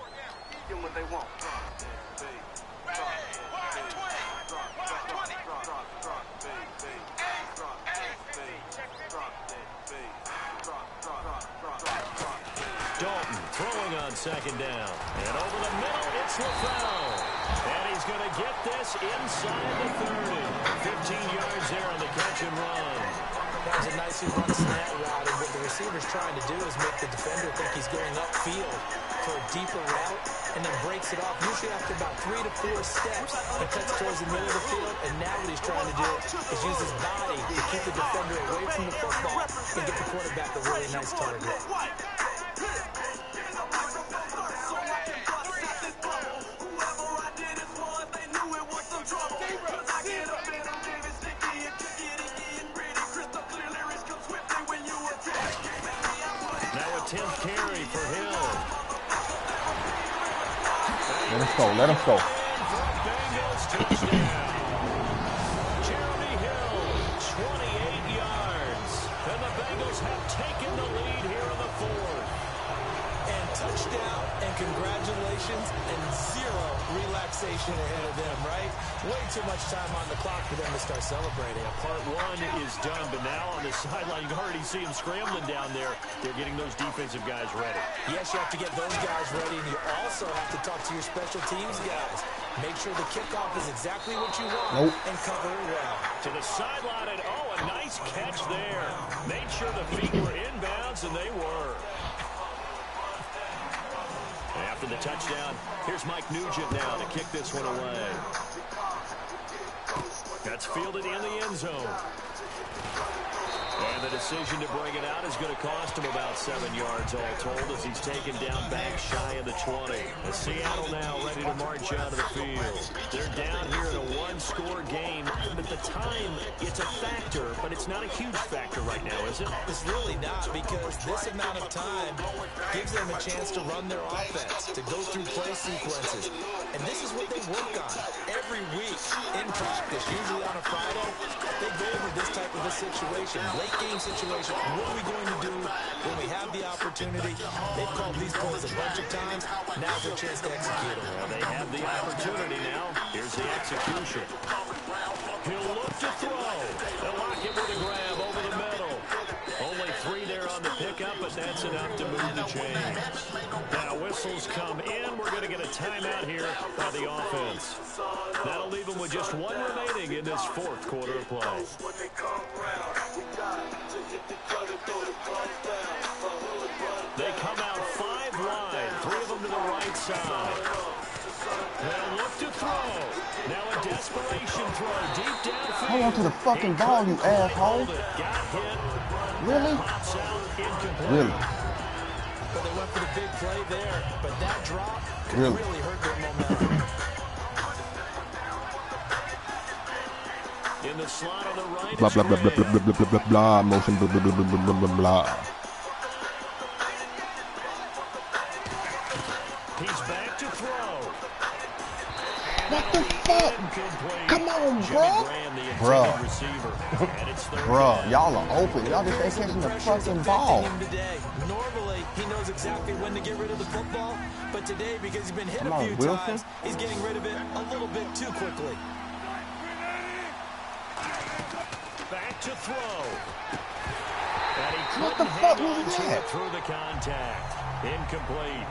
Dalton throwing on second down. And over the middle, it's LaFell. And he's going to get this inside the 30. 15 yards there on the catch and run. That was a nicely run slant route, and what the receiver's trying to do is make the defender think he's going upfield for a deeper route, and then breaks it off, usually after about 3 to 4 steps, and cuts towards the middle of the field, and now what he's trying to do is use his body to keep the defender away from the football and get the quarterback a really nice target. Now a 10th carry for Hill. Let us go. Let us go. Bengals touchdown. Jeremy Hill, 28 yards. And the Bengals have taken the lead here in the fourth. And touchdown, and congratulations, and 0 relaxation ahead of them, right? Way too much time on the clock for them to start celebrating. Part 1 is done, but now on the sideline, you can already see them scrambling down there. They're getting those defensive guys ready. Yes, you have to get those guys ready, and you also have to talk to your special teams guys. Make sure the kickoff is exactly what you want and cover it well. To the sideline, and a nice catch there. Made sure the feet were inbounds, and they were. After the touchdown, here's Mike Nugent now to kick this one away. That's fielded in the end zone. And the decision to bring it out is going to cost him about 7 yards all told as he's taken down back shy of the 20. The Seattle now ready to march out of the field. They're down here in a one-score game, but the time, it's a factor, but it's not a huge factor right now, is it? It's really not, because this amount of time gives them a chance to run their offense, to go through play sequences. And this is what they work on every week in practice, usually on a Friday. They go over this type of a situation. Late tight game situation. What are we going to do when we have the opportunity? They've called these plays a bunch of times. Now's their chance to execute them. Well, they have the opportunity now. Here's the execution. He'll look to throw. They'll lock him with a grab over the middle. Only 3 there on the pickup, but that's enough to move the chains. Now whistles come in. We're going to get a timeout here by the offense. That'll leave them with just 1 remaining in this 4th quarter of play. They come out 5 wide, 3 of them to the right side. They'll look to throw. Now a desperation throw deep downfield. Hold on to the fucking ball, you asshole. Got hit. Really? Pops out incomplete. Really? But they went for the big play there. But that drop could Really? really hurt their momentum. In the slot on the right. Blah, blah, blah, blah, blah, blah, blah, blah, blah, motion, blah, blah, blah, blah, blah, blah, blah. He's back to throw. What the fuck? Come on, bro. Bruh, y'all are open. Y'all just ain't catching the fucking ball. Normally, he knows exactly when to get rid of the football, but today, because he's been hit Come a on, few Wilson. times, he's getting rid of it a little bit too quickly. Back to throw. And he What the couldn't fuck hang was on to that? it through the contact. Incomplete.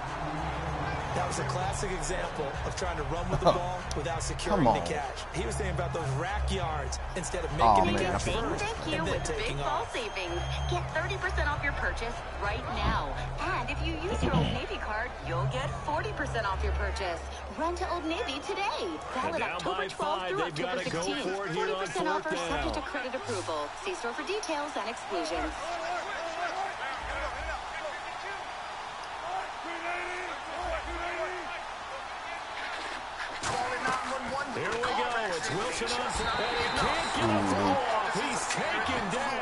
That was a classic example of trying to run with the ball without securing the catch. He was thinking about those rack yards instead of making the catch first Thank you and then with taking Big off. Fall Savings. Get 30% off your purchase right now. And if you use your Old Navy card, you'll get 40% off your purchase. Run to Old Navy today. Valid down October by 12th through five. They've October gotta go 16th. for it here on 40% offer fourth subject to down. credit approval. See store for details and exclusions. Here we go. It's Wilson on throw. And he can't get a throw off. He's taken down.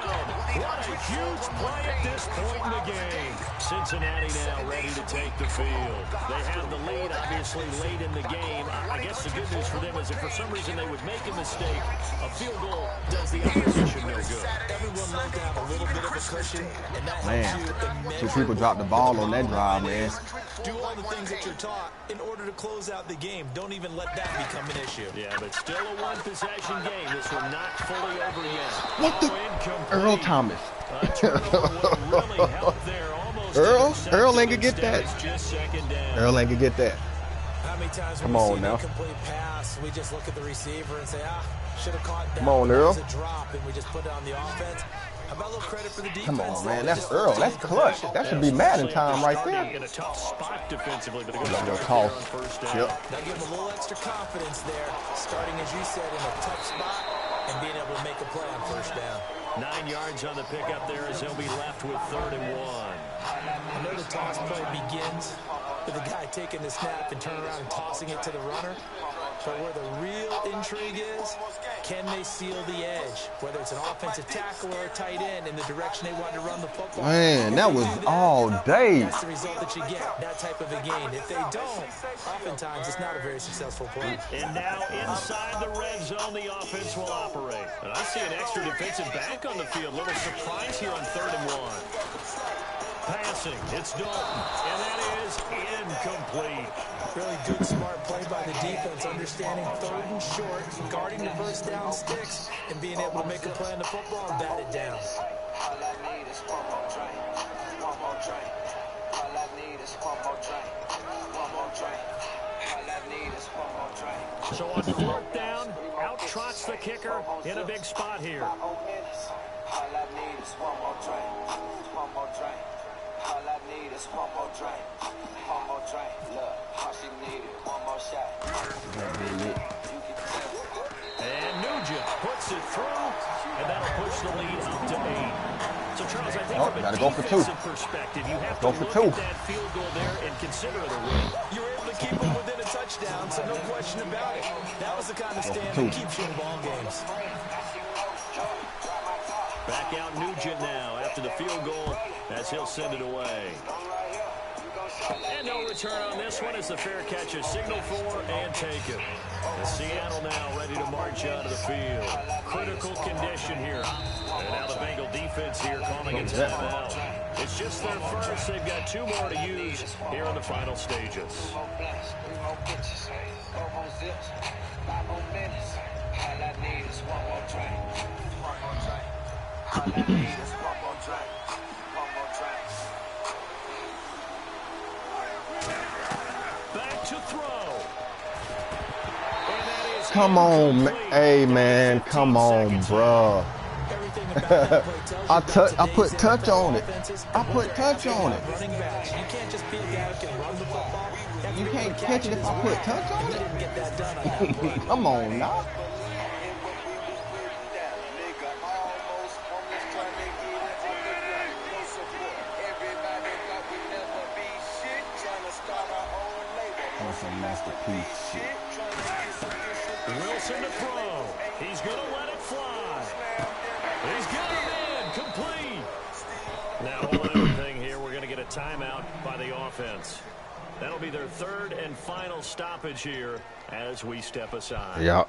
What a huge play at this point in the game. Cincinnati now ready to take the field. They have the lead, obviously, late in the game. I guess the good news for them is if for some reason they would make a mistake, a field goal does the opposition no good. Everyone loved to have a little bit of a cushion, and that helps Man, you 2 immensely. people dropped the ball on that drive, man. Do all the things that you're taught in order to close out the game. Don't even let that become an issue. Yeah, but still a one-possession game. This one not fully over yet. What the? Incomplete. Earl Thomas. Really helped there. Almost Earl ain't gonna get that. just second down. Earl ain't gonna get that. How many times Come when we on see now. an incomplete pass, we just look at the receiver and say, should have caught that. Come on, Earl. It's a drop, and we just put it on the offense. How about a little credit for the defense? Come on, man. They That's just Earl. looked That's at clutch. the That should be Madden time right there. In a tough spot defensively, but it goes Go on toss. first down. Yep. Now give him a little extra confidence there, starting, as you said, in a tough spot and being able to make a play on first down. 9 yards on the pickup there as he'll be left with 3rd and 1. I know the toss play begins with the guy taking the snap and turning around and tossing it to the runner. But where the real intrigue is, can they seal the edge? Whether it's an offensive tackle or a tight end in the direction they want to run the football. Man, that was all day. That's the result that you get, that type of a gain. If they don't, oftentimes it's not a very successful play. And now inside the red zone, the offense will operate. And I see an extra defensive back on the field. Little surprise here on 3rd and 1. Passing, it's Dalton, and that is incomplete. Really good, smart play by the defense, understanding 3rd and short, guarding the first down sticks, and being able to make a play on the football and bat it down. All I need is one more drink, one more drink. All I need is one more drink, one more drink. All I need is one more drink. So on 4th down, out trots the kicker in a big spot here. All I need is one more drink, one more drink. All I need is one more drink, one more drink. Look, all she needed, one more shot. And Nugent puts it through, and that'll push the lead up to 8. So, Charles, I think from a gotta go for 2. defensive perspective, you have Go to for look 2. at that field goal there and consider it a win. You were able to keep them within a touchdown, so no question about it. That was the kind of stand that keeps you in ball games. Back out Nugent now after the field goal as he'll send it away. And no return on this one as the fair catch is signaled for and taken. And Seattle now ready to march onto the field. Critical condition here. And now the Bengal defense here calling a timeout. It's just their first. They've got 2 more to use here in the final stages. Back to throw. Come on, hey man, come on, bruh. I put touch on it. I put touch on it. You can't catch it if I put touch on it. Come on now. That's some masterpiece shit. Wilson to throw. He's going to let it fly. He's got it in. Complete. Now, hold everything here. We're going to get a timeout by the offense. That'll be their 3rd and final stoppage here as we step aside. Yeah.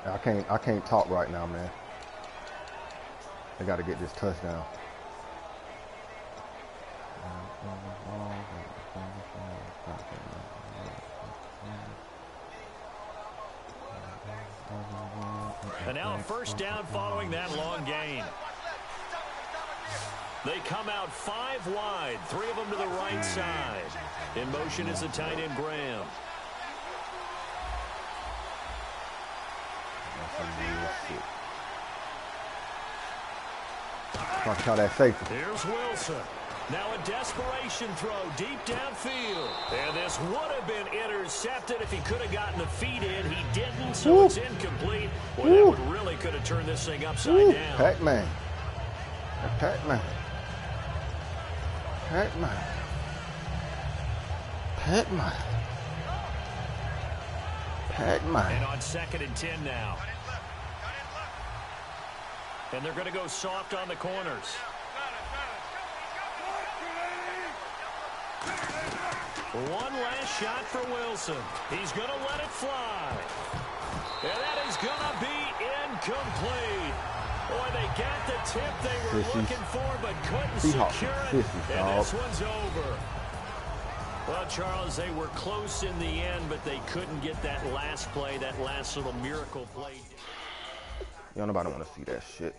I can't talk right now, man. I got to get this touchdown. And now a first down following that long gain. They come out 5 wide, 3 of them to the right side. In motion is the tight end Graham. Try that safety. Here's Wilson. Now a desperation throw deep downfield. And this would have been intercepted if he could have gotten the feet in. He didn't, so it's incomplete. Well, that would really could have turned this thing upside down. Pac-Man. Pac-Man. Pac-Man. Pac-Man. Pac-Man. And on 2nd and 10 now. And they're going to go soft on the corners. One last shot for Wilson. He's going to let it fly. And that is going to be incomplete. Boy, they got the tip they were looking for, but couldn't secure it. And this one's over. Well, Charles, they were close in the end, but they couldn't get that last play, that last little miracle play. Y'all nobody want to see that shit.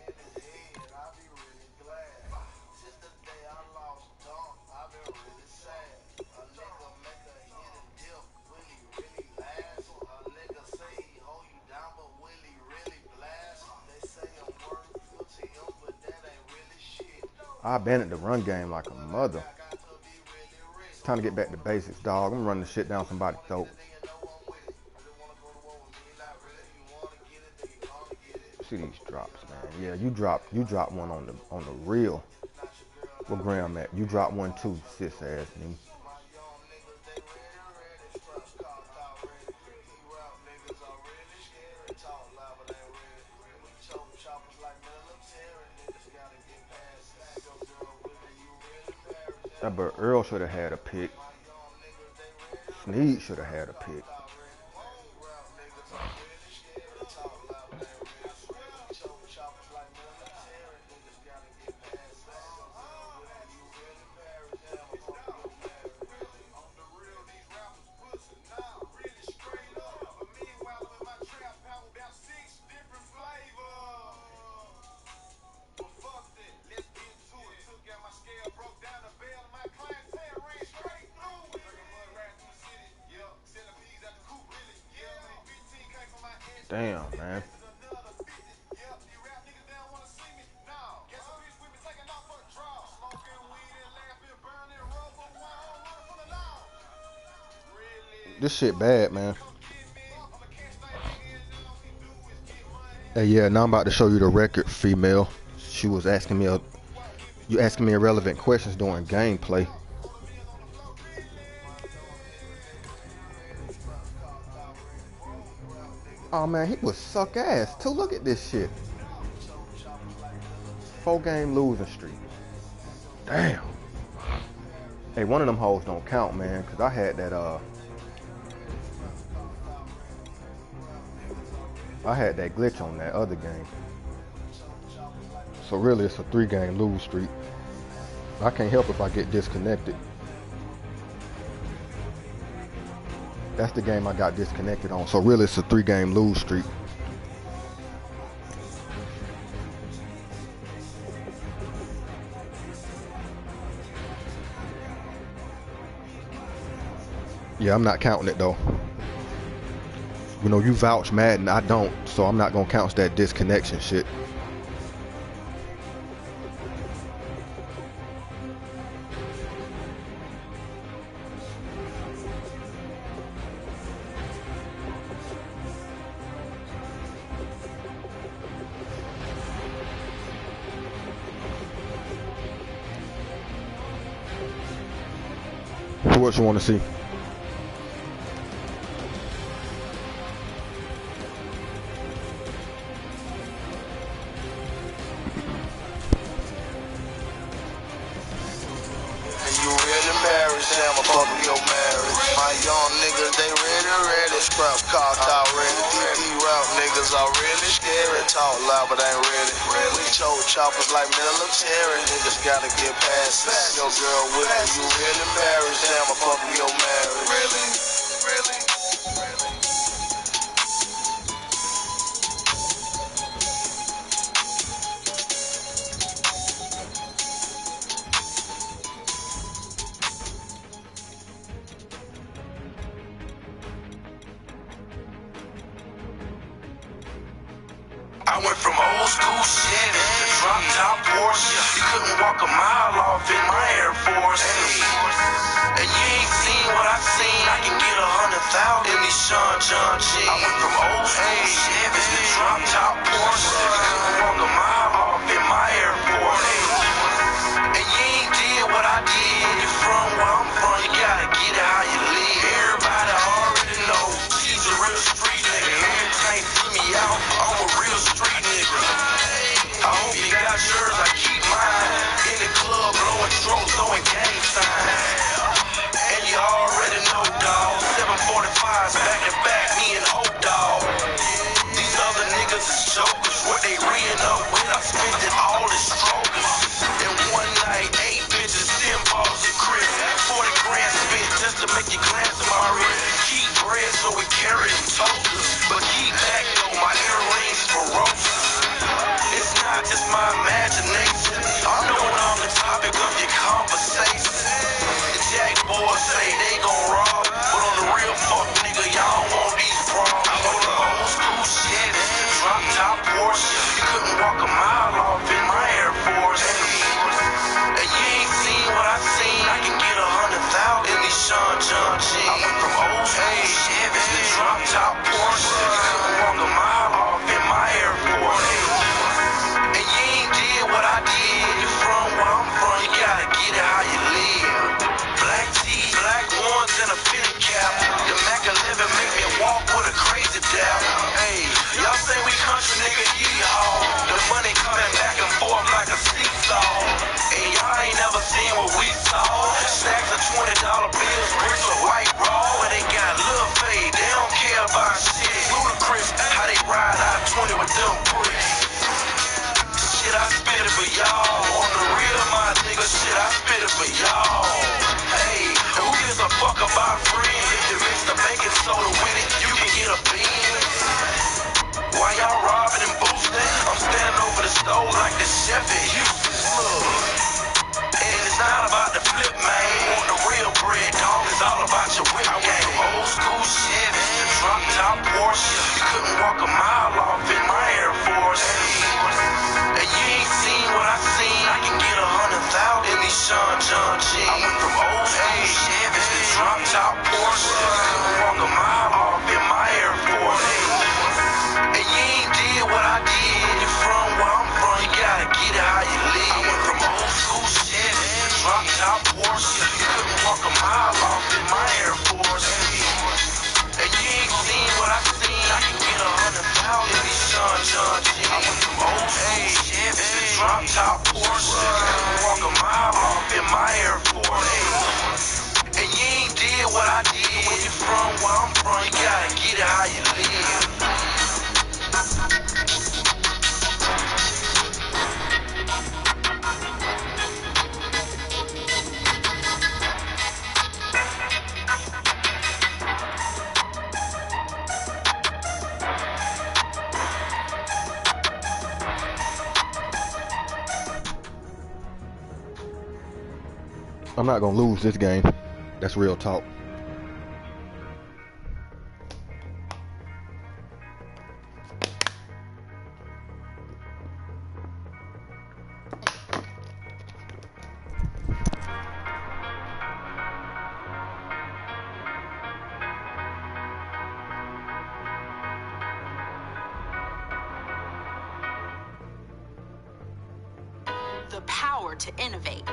I abandoned the run game like a mother. Time to get back to basics, dog. I'm running the shit down somebody's throat. See these drops, man. Yeah, you drop one on the reel. Where Graham at? You drop one too, sis ass me. That bird Earl should have had a pick. Snead should have had a pick. Damn, man. This shit bad, man. Hey, yeah, now I'm about to show you the record, female. She was asking me irrelevant questions during gameplay. Oh man, he was suck ass too. Look at this shit. 4-game losing streak. Damn. Hey, one of them hoes don't count, man, because I had that, glitch on that other game. So really, it's a 3-game lose streak. I can't help if I get disconnected. That's the game I got disconnected on. So really, it's a 3-game lose streak. Yeah, I'm not counting it though. You know, you vouch Madden, I don't, so I'm not gonna count that disconnection shit. What you want to see? But ain't ready. We chose choppers like military. Niggas gotta get past it. Your girl with me, you really embarrassed. Damn, I fuck with your marriage. Really? Really? I went from old school Chevy to drop top Porsche. You couldn't walk a mile off in my Air Force. And you ain't seen what I've seen. I can get 100,000 in these Sean John jeans. I went from old school Chevy to drop top Porsche. You couldn't walk a mile off in my Air Force. And you ain't did what I did. You from where I'm from, you gotta get it how you live. Everybody already know she's a real street nigga. Everything see me out, I'm a real street nigga. I hope you got yours, I keep mine. In the club, blowing strokes, throwing gang signs. And you already know, dawg. 745s back to back, me and Hope, dawg. These other niggas is jokers. What they reeing up with, I spent it all in strokers. In one night, 8 bitches, 10 balls of Chris. 40 grand spent just to make you glance at my wrist. Keep bread so we carry them toters. But keep back though, my earrings ferocious. It's not just my imagination. I'm knowing I'm the topic of your conversation. The jack boys say they gon' rob, but on the real fuck nigga, y'all want these problems. I went to old school Chevy, drop top Porsche. You couldn't walk a mile off in my Air Force. And you ain't seen what I've seen. I can get 100,000 in these Sean John jeans. I went from old school Chevy to drop top Porsche. You couldn't walk a mile off in my Air Force. And you ain't did what I did. You from where I'm from, you gotta get it how you live. Black tee, black ones, and a fitted cap. The Mac 11 make me walk with a crazy dab. Hey, y'all say we country nigga, yee-haw. The money coming back and forth like a seesaw. And y'all ain't never seen what we saw. Stacks of $20 bills, bricks of white raw. And they got little fade, they don't care about shit. Ludicrous, how they ride out 20 with them bricks. Shit, I spit it for y'all. On the real, my nigga, shit, I spit it for y'all. Hey, who gives a fuck about friends? If you mix the baking soda with it, you can get a bean. Why y'all robbing and boosting? I'm standing over the stove like the chef at Houston. Look. And it's not about the flip, man. Want the real bread, dog. It's all about your whip game. Old school Chevy, drop top Porsche. You couldn't walk a mile off in my Air Force. And you ain't seen what I've seen. I can get 100,000 in these Sean John jeans. I went from old school Chevy to drop top Porsche. You couldn't walk a mile off in my Air Force. And you ain't did what I did. You from where I'm from, you gotta get it how you live. I went from old school Chevy, drop top Porsche. You couldn't walk a mile off in my Air Force. it how you live. I'm not gonna lose this game. That's real talk. The power to innovate.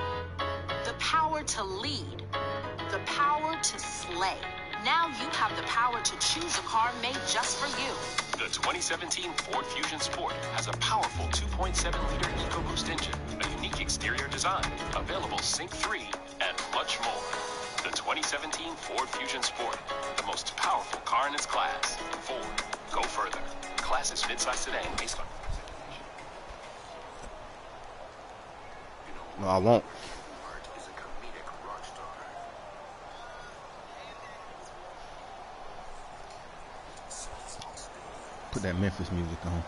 The power to lead. The power to slay. Now you have the power to choose a car made just for you. The 2017 Ford Fusion Sport has a powerful 2.7-liter EcoBoost engine, a unique exterior design, available Sync 3, and much more. The 2017 Ford Fusion Sport, the most powerful car in its class. Ford, go further. Class is midsize sedan based on... No, I won't. Put that Memphis music on.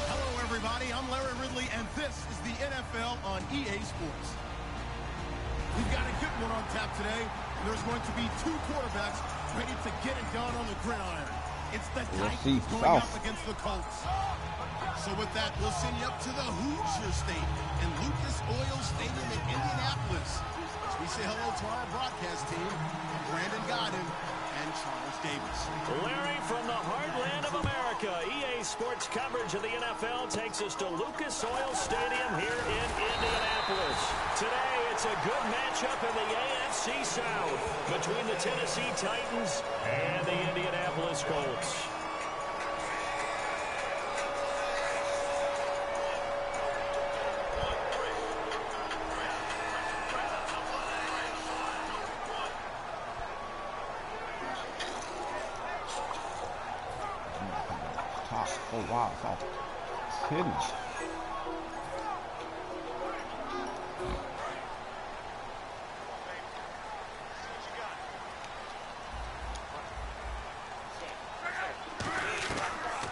Hello, everybody. I'm Larry Ridley, and this is the NFL on EA Sports. We've got a good one on tap today. There's going to be two quarterbacks ready to get it done on the gridiron. It's the Titans going up against the Colts. So with that, we'll send you up to the Hoosier State and Lucas Oil Stadium in Indianapolis. As we say hello to our broadcast team, Brandon Godden and Charles Davis. Larry, from the heartland of America, EA Sports coverage of the NFL takes us to Lucas Oil Stadium here in Indianapolis. Today, it's a good matchup in the AFC South between the Tennessee Titans and the Indianapolis Colts. Oh wow, it's all hidden.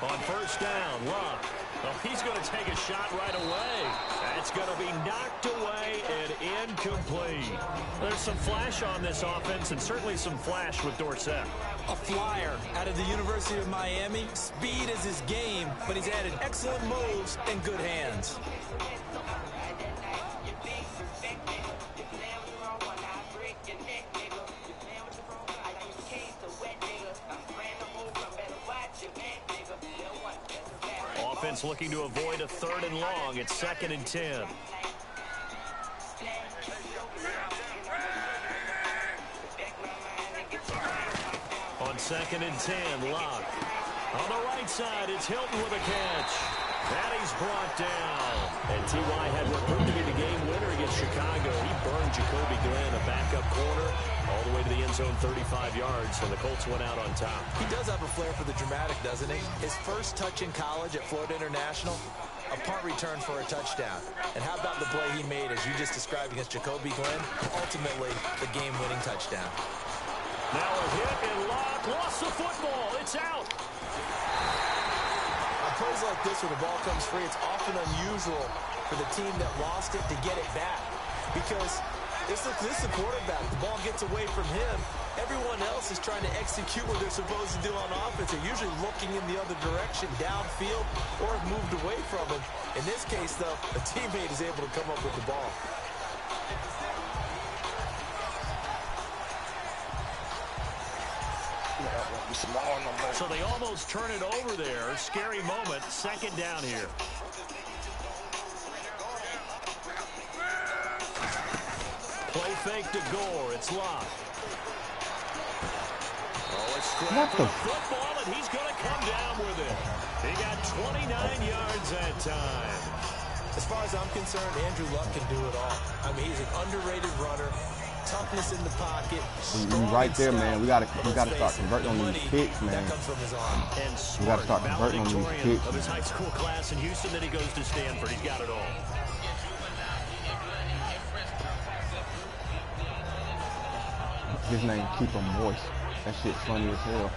On first down, Luck. Oh, he's going to take a shot right away. That's going to be knocked away and incomplete. There's some flash on this offense and certainly some flash with Dorsett. A flyer out of the University of Miami. Speed is his game, but he's added excellent moves and good hands. Offense looking to avoid a 3rd and long. It's 2nd and 10. On 2nd and 10, Locke. On the right side, it's Hilton with a catch. That he's brought down. And T.Y. had what proved to be the game winner against Chicago. He burned Jacoby Glenn, a backup corner, all the way to the end zone, 35 yards, and the Colts went out on top. He does have a flair for the dramatic, doesn't he? His first touch in college at Florida International, a punt return for a touchdown. And how about the play he made, as you just described, against Jacoby Glenn? Ultimately, the game-winning touchdown. Now a hit, and Locke lost the football. It's out. On plays like this where the ball comes free, it's often unusual for the team that lost it to get it back. Because this is the quarterback. The ball gets away from him. Everyone else is trying to execute what they're supposed to do on offense. They're usually looking in the other direction, downfield, or have moved away from him. In this case, though, a teammate is able to come up with the ball. So they almost turn it over there. Scary moment. 2nd down here. Play fake to Gore. It's locked. Oh, it's scrapped for the football, and he's going to come down with it. He got 29 yards that time. As far as I'm concerned, Andrew Luck can do it all. I mean, he's an underrated runner. toughness in the pocket. We right there, man. We gotta start converting on these kicks, man. And We gotta start converting on these kicks. Of his high school class in Houston, then he goes to Stanford. He's got it all. His name Keep Him Moist. That shit's funny as hell.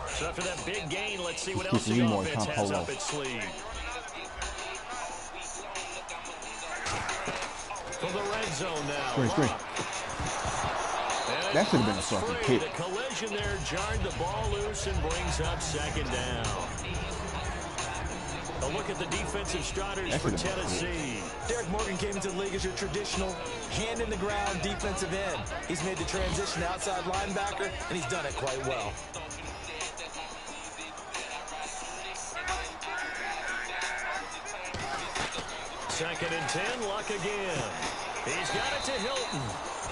So after that big gain, let's see what He's else the keeping you offense moist, has huh, up its sleeve. For the red zone now. Screen. That should have been a fucking kick. The collision there jarred the ball loose and brings up second down. A look at the defensive starters for Tennessee. Derek Morgan came into the league as your traditional hand-in-the-ground defensive end. He's made the transition outside linebacker, and he's done it quite well. Second and 10, Luck again. He's got it to Hilton.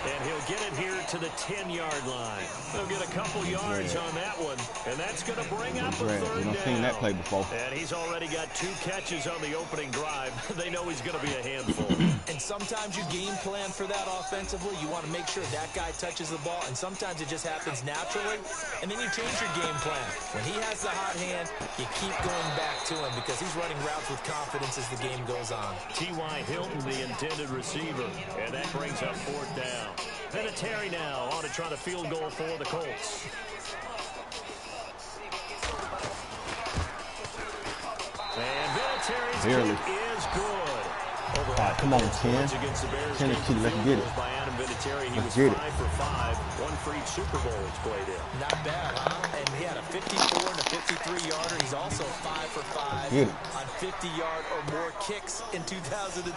And he'll get it here to the 10-yard line. They'll get a couple yards on that one. And that's going to bring up a third We've down. seen that play before. And he's already got 2 catches on the opening drive. They know he's going to be a handful. And sometimes you game plan for that offensively. You want to make sure that guy touches the ball. And sometimes it just happens naturally. And then you change your game plan. When he has the hot hand, you keep going back to him because he's running routes with confidence as the game goes on. T.Y. Hilton, the intended receiver. And that brings up 4th down. Vinatieri now on to try the field goal for the Colts. And Vinatieri's kick is good. Come on, 10. 10 is key. Let's get it. Let's get it. 5 for 5. One for each Super Bowl he's played in. Not bad, huh? And he had a 54 and a 53-yarder. He's also 5 for 5 on 50-yard or more kicks in 2016.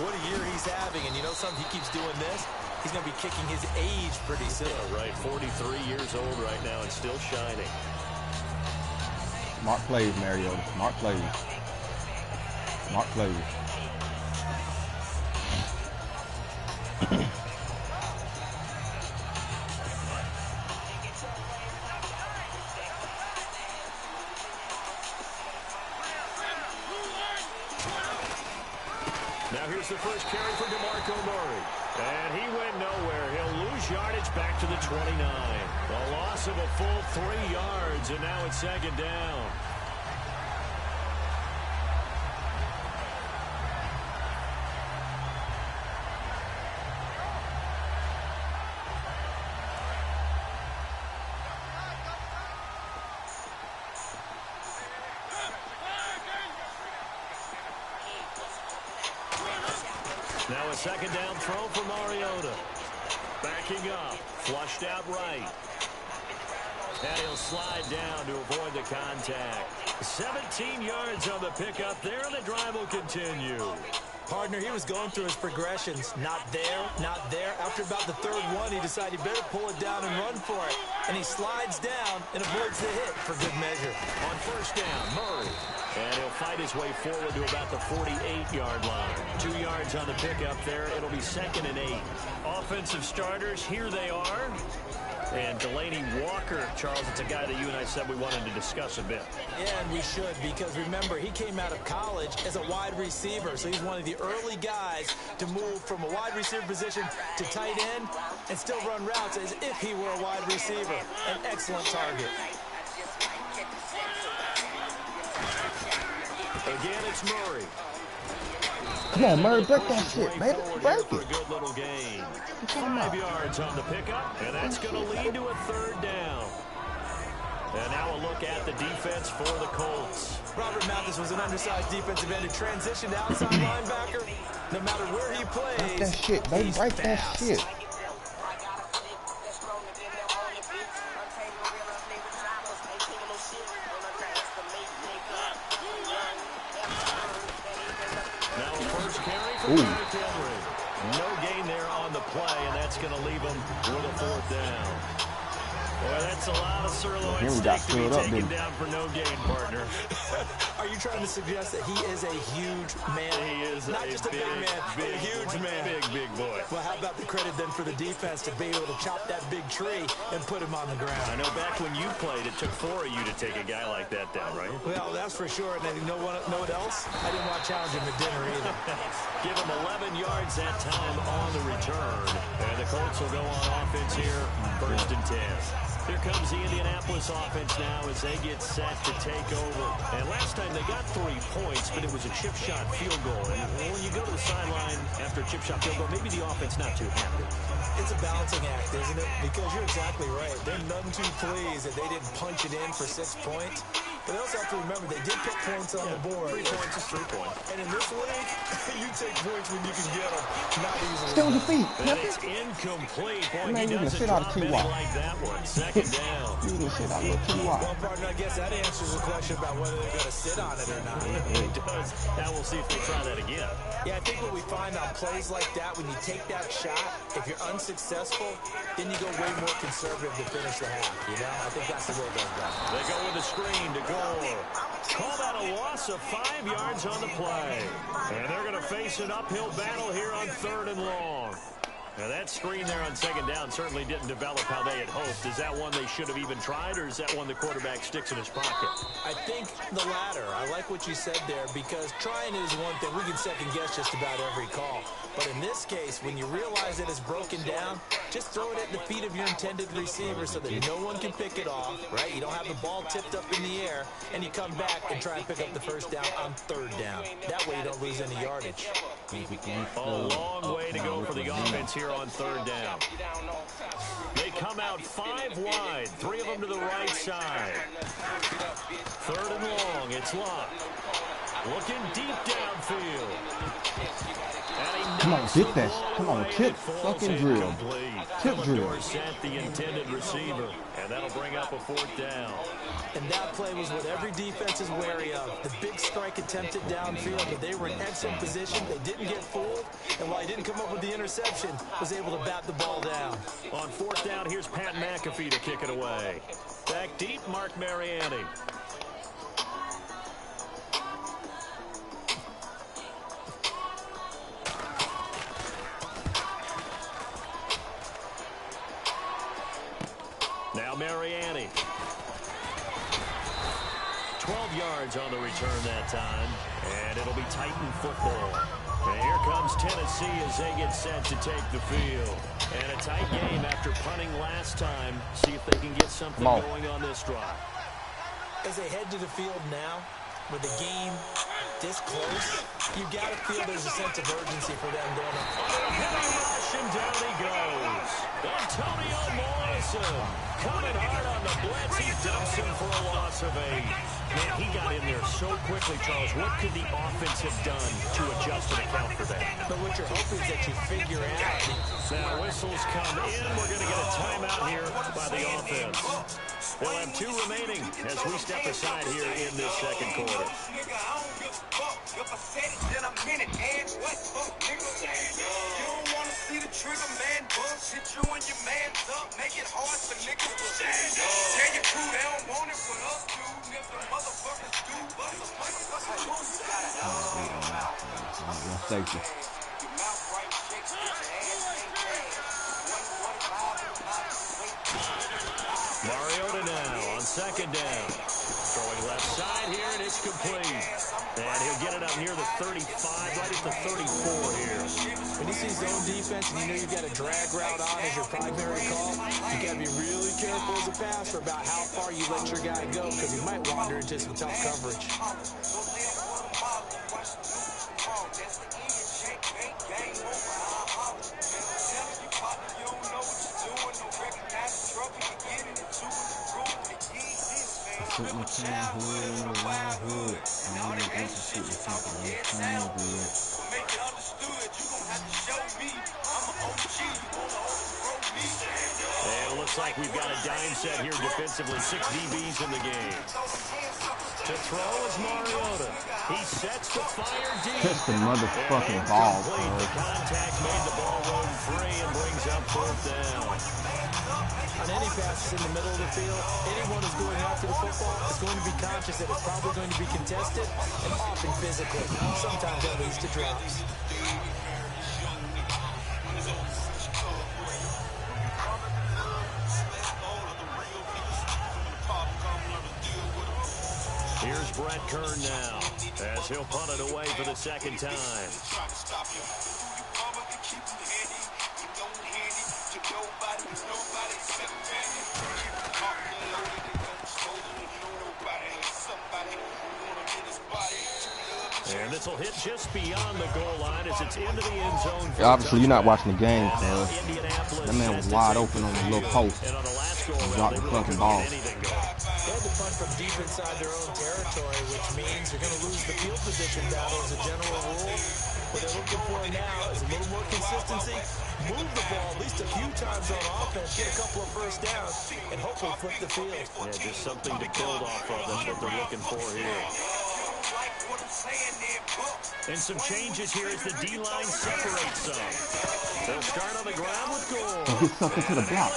What a year he's having. And you know something? He keeps doing this. He's going to be kicking his age pretty soon. Yeah, right. 43 years old right now and still shining. Mark plays, Mariota. Mark plays. Mark plays. Now here's the first carry for DeMarco Murray. And he went nowhere. He'll lose yardage back to the 29. A loss of a full 3 yards, and now it's second down. Now a second down throw for Mariota. Backing up, flushed out right. And he'll slide down to avoid the contact. 17 yards on the pickup there, and the drive will continue. Partner, he was going through his progressions. Not there, not there. After about the third one, he decided he better pull it down and run for it. And he slides down and avoids the hit for good measure. On first down, Murray. And he'll fight his way forward to about the 48-yard line. 2 yards on the pickup there. It'll be second and 8. Offensive starters, here they are. And Delaney Walker, Charles, it's a guy that you and I said we wanted to discuss a bit. Yeah, and we should, because remember, he came out of college as a wide receiver, so he's one of the early guys to move from a wide receiver position to tight end and still run routes as if he were a wide receiver. An excellent target. Again, it's Murray. Come on, Murray, break that shit, baby. Break it. For a good little gain. 5 yards on the pickup, and that's going to lead to a third down. And now a look at the defense for the Colts. Robert Mathis was an undersized defensive end who transitioned to outside linebacker. No matter where he plays, break that shit, baby. Break that shit. Ooh. No gain there on the play, and that's going to leave him with a 4th down. Boy, that's a lot of sirloin steak to be taken down for no gain, partner. Are you trying to suggest that he is a huge man? He is not just a big man, but a huge man. Big boy. Well, how about the credit then for the defense to be able to chop that big tree and put him on the ground? I know back when you played, it took 4 of you to take a guy like that down, right? Well, that's for sure. And you know what else? I didn't want to challenge him at dinner either. Give him 11 yards that time on the return. And the Colts will go on offense here, 1st and 10. Here comes the Indianapolis offense now as they get set to take over. And last time they got 3 points, but it was a chip shot field goal. And when you go to the sideline after a chip shot field goal, maybe the offense not too happy. It's a balancing act, isn't it? Because you're exactly right. They're none too pleased that they didn't punch it in for 6 points. But they also have to remember they did put points on the board. 3 points is 3 points. And in this league, you take points when you can get them. Not easily. Still with your feet. And it's incomplete. Boy, Man, he you the doesn't shit out of drop any T.Y. like that one. 2nd down. You the shit out of T.Y. Well, partner, I guess that answers the question about whether they're going to sit on it or not. It does. Now we'll see if they try that again. Yeah, I think what we find on plays like that, when you take that shot, if you're unsuccessful, then you go way more conservative to finish the half, you know? I think that's the way it goes down. They go with the screen to Gore. Call that a loss of 5 yards on the play. And they're going to face an uphill battle here on 3rd and long. Now that screen there on 2nd down certainly didn't develop how they had hoped. Is that one they should have even tried, or is that one the quarterback sticks in his pocket? I think the latter. I like what you said there, because trying is one thing. We can second guess just about every call. But in this case, when you realize that it's broken down, just throw it at the feet of your intended receiver so that no one can pick it off, right? You don't have the ball tipped up in the air, and you come back and try and pick up the 1st down on 3rd down. That way you don't lose any yardage. A long way to go for the offense here on 3rd down. They come out 5 wide, 3 of them to the right side. 3rd and long, it's locked. Looking deep downfield. Come on, get that. Come on, tip fucking drill. Tip drill. The intended receiver, and that'll bring up a 4th down. And that play was what every defense is wary of. The big strike attempted downfield, but they were in excellent position. They didn't get fooled, and while he didn't come up with the interception, was able to bat the ball down. On 4th down, here's Pat McAfee to kick it away. Back deep, Mark Mariani. Now Mariani. 12 yards on the return that time, and it'll be Titan football. And here comes Tennessee as they get set to take the field. And a tight game after punting last time. See if they can get something going on this drive. As they head to the field now, with the game this close, you got to feel there's a sense of urgency for them going up. Heavy rush, and down he goes. Antonio Morrison coming hard on the blitz. He dumps him for a loss of 8. Man, he got in there so quickly, Charles. What could the offense have done to adjust and account for that? But what you're hoping is that you figure out. Now whistles come in. We're going to get a timeout here by the offense. We'll have 2 remaining as we step aside here in this 2nd quarter. See the trigger, man, bullshit you and your man's up, make it hard for niggas to stand up. Tell your crew they don't want it with us, dude. If the motherfuckers do, bust a motherfucker. Thank you. Mariota now on 2nd down. Throwing left side here, and it's complete. And he'll get it up near the 35, right at the 34 here. When you see zone defense and you know you've got a drag route on as your primary call, you got to be really careful as a passer about how far you let your guy go, because he might wander into some tough coverage. Put my childhood in the wild hood. And I'm gonna get some shit with people. I'm playing good. And it looks like we've got a dime set here defensively. 6 DBs in the game. To throw is Mariota. He sets the fire deep. Catch the motherfucking ball, The bro. contact made the ball roam free and brings up 4th down. On any passes in the middle of the field, anyone who's going after the football is going to be conscious that it's probably going to be contested and often physical. Sometimes that leads to drops. Here's Brett Kern now, as he'll punt it away for the 2nd time. And this will hit just beyond the goal line as it's into the end zone. Obviously, you're not watching the game, cuz that man was wide open on the little post. And on the last goal He dropped the fucking ball. They had to punt from deep inside their own territory, which means they're going to lose the field position battle as a general rule. What they're looking for now is a little more consistency, move the ball at least a few times on offense, get a couple of first downs, and hopefully flip the field. Yeah, just something to build off of. That's what they're looking for here. And some changes here as the D-line separates some. They'll start on the ground with goal. Get something to the block.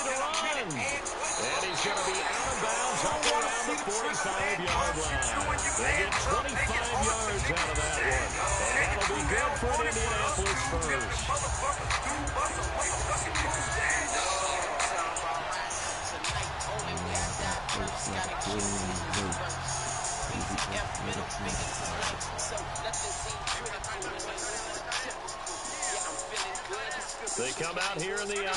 And he's going to be out of bounds up around the 45-yard line. They get 25 yards out of that one. And that'll be good for an Indianapolis first. They come out here in the eye.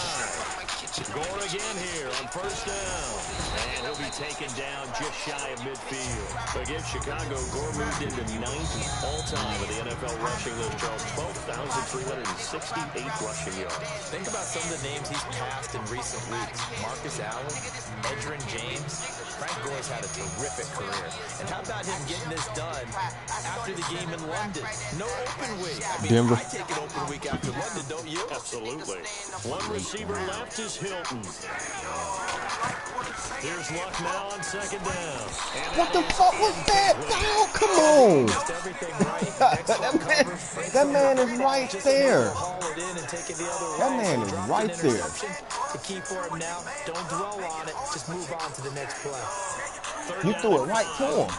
Gore again here on 1st down. And he'll be taken down just shy of midfield. Against Chicago, Gore moved into 9th all-time in the NFL rushing list, Charles. 12,368 rushing yards. Think about some of the names he's passed in recent weeks. Marcus Allen, Edgerrin James. Frank Gore's had a terrific career. And how about him getting this done after the game in London? No open week. I mean, Denver. I take an open week after London, don't you? Absolutely. One receiver left is Hilton. Here's Luck now on 2nd down. What the fuck was that? Oh, come on. that man is right there. That man is right there. The key for him now, don't dwell on it. Just move on to the next play. You threw it right to him.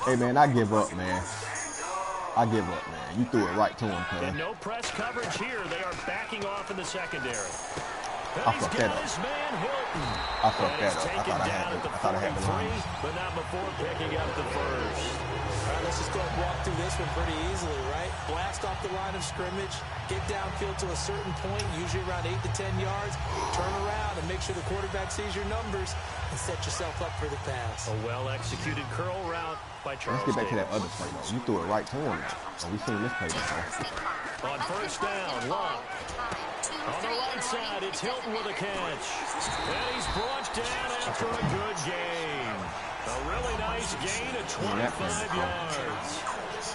Hey, man, I give up, man. I give up, man. You threw it right to him, cuz. And no press coverage here. They are backing off in the secondary. I fucked that up. I fucked that up. I thought I had the line. But not before picking up the first. All right, let's just go and walk through this one pretty easily, right? Blast off the line of scrimmage, get downfield to a certain point, usually around 8 to 10 yards, turn around and make sure the quarterback sees your numbers and set yourself up for the pass. A well-executed curl route by Charles. Let's get back to that other play, though. You threw it right to him. Oh, we've seen this play before. On 1st down, Luck. On the right side, it's Hilton with a catch. And he's brought down after a good gain. A really nice gain of 25 yards.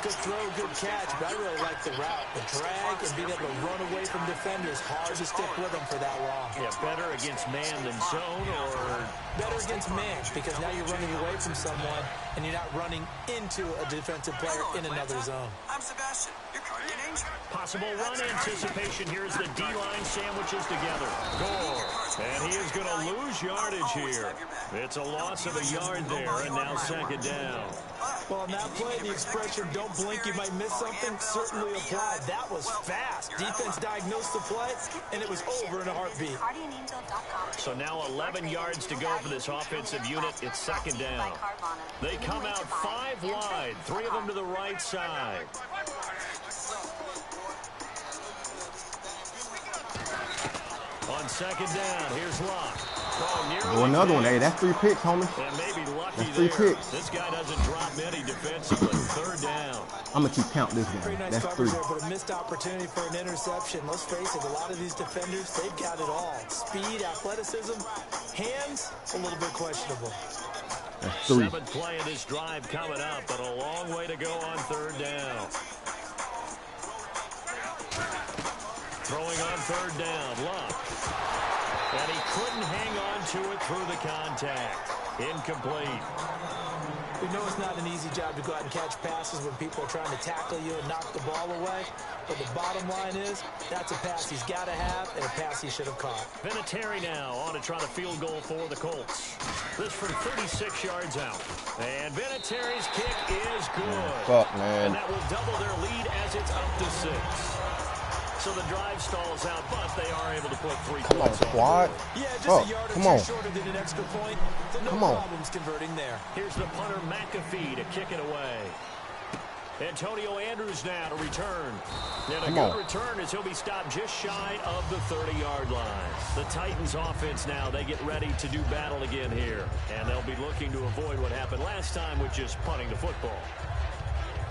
Good throw, good catch, but I really like the route. The drag and being able to run away from defenders. Hard to stick with them for that long. Yeah, better against man than zone, or better against man, because now you're running away from someone and you're not running into a defensive player in another zone. I'm Sebastian. Your guardian angel. Possible run anticipation here as the D-line sandwiches together. Gore. And he is going to lose yardage here. It's a loss of a yard there, and now 2nd down. Well, on that play, the expression, don't blink, you might miss something, certainly applied. That was fast. Defense diagnosed the play, and it was over in a heartbeat. So now 11 yards to go for this offensive unit. It's 2nd down. They come out 5 wide, 3 of them to the right side. On 2nd down, here's Luck. Oh, another one. Hey, that's 3 picks, homie. And maybe lucky that's 3 picks. This guy doesn't drop many defensively. 3rd down. I'm going to keep count this game. Pretty nice That's coverage 3. there, but a missed opportunity for an interception. Let's face it, a lot of these defenders, they've got it all. Speed, athleticism, hands, a little bit questionable. That's 3. 7th play of this drive coming up, but a long way to go on 3rd down. Throwing on 3rd down, Luck. And he couldn't hang on to it through the contact. Incomplete. We know it's not an easy job to go out and catch passes when people are trying to tackle you and knock the ball away. But the bottom line is, that's a pass he's got to have and a pass he should have caught. Vinatieri now on to try to field goal for the Colts. This from 36 yards out. And Vinatieri's kick is good. Fuck, man. And that will double their lead as it's up to 6. So the drive stalls out, but they are able to put 3 points on. Quad. Yeah, just a yard or two shorter than an extra point. So no problems converting there. Here's the punter McAfee to kick it away. Antonio Andrews now to return. And a good return as he'll be stopped just shy of the 30-yard line. The Titans offense now, they get ready to do battle again here. And they'll be looking to avoid what happened last time with just punting the football.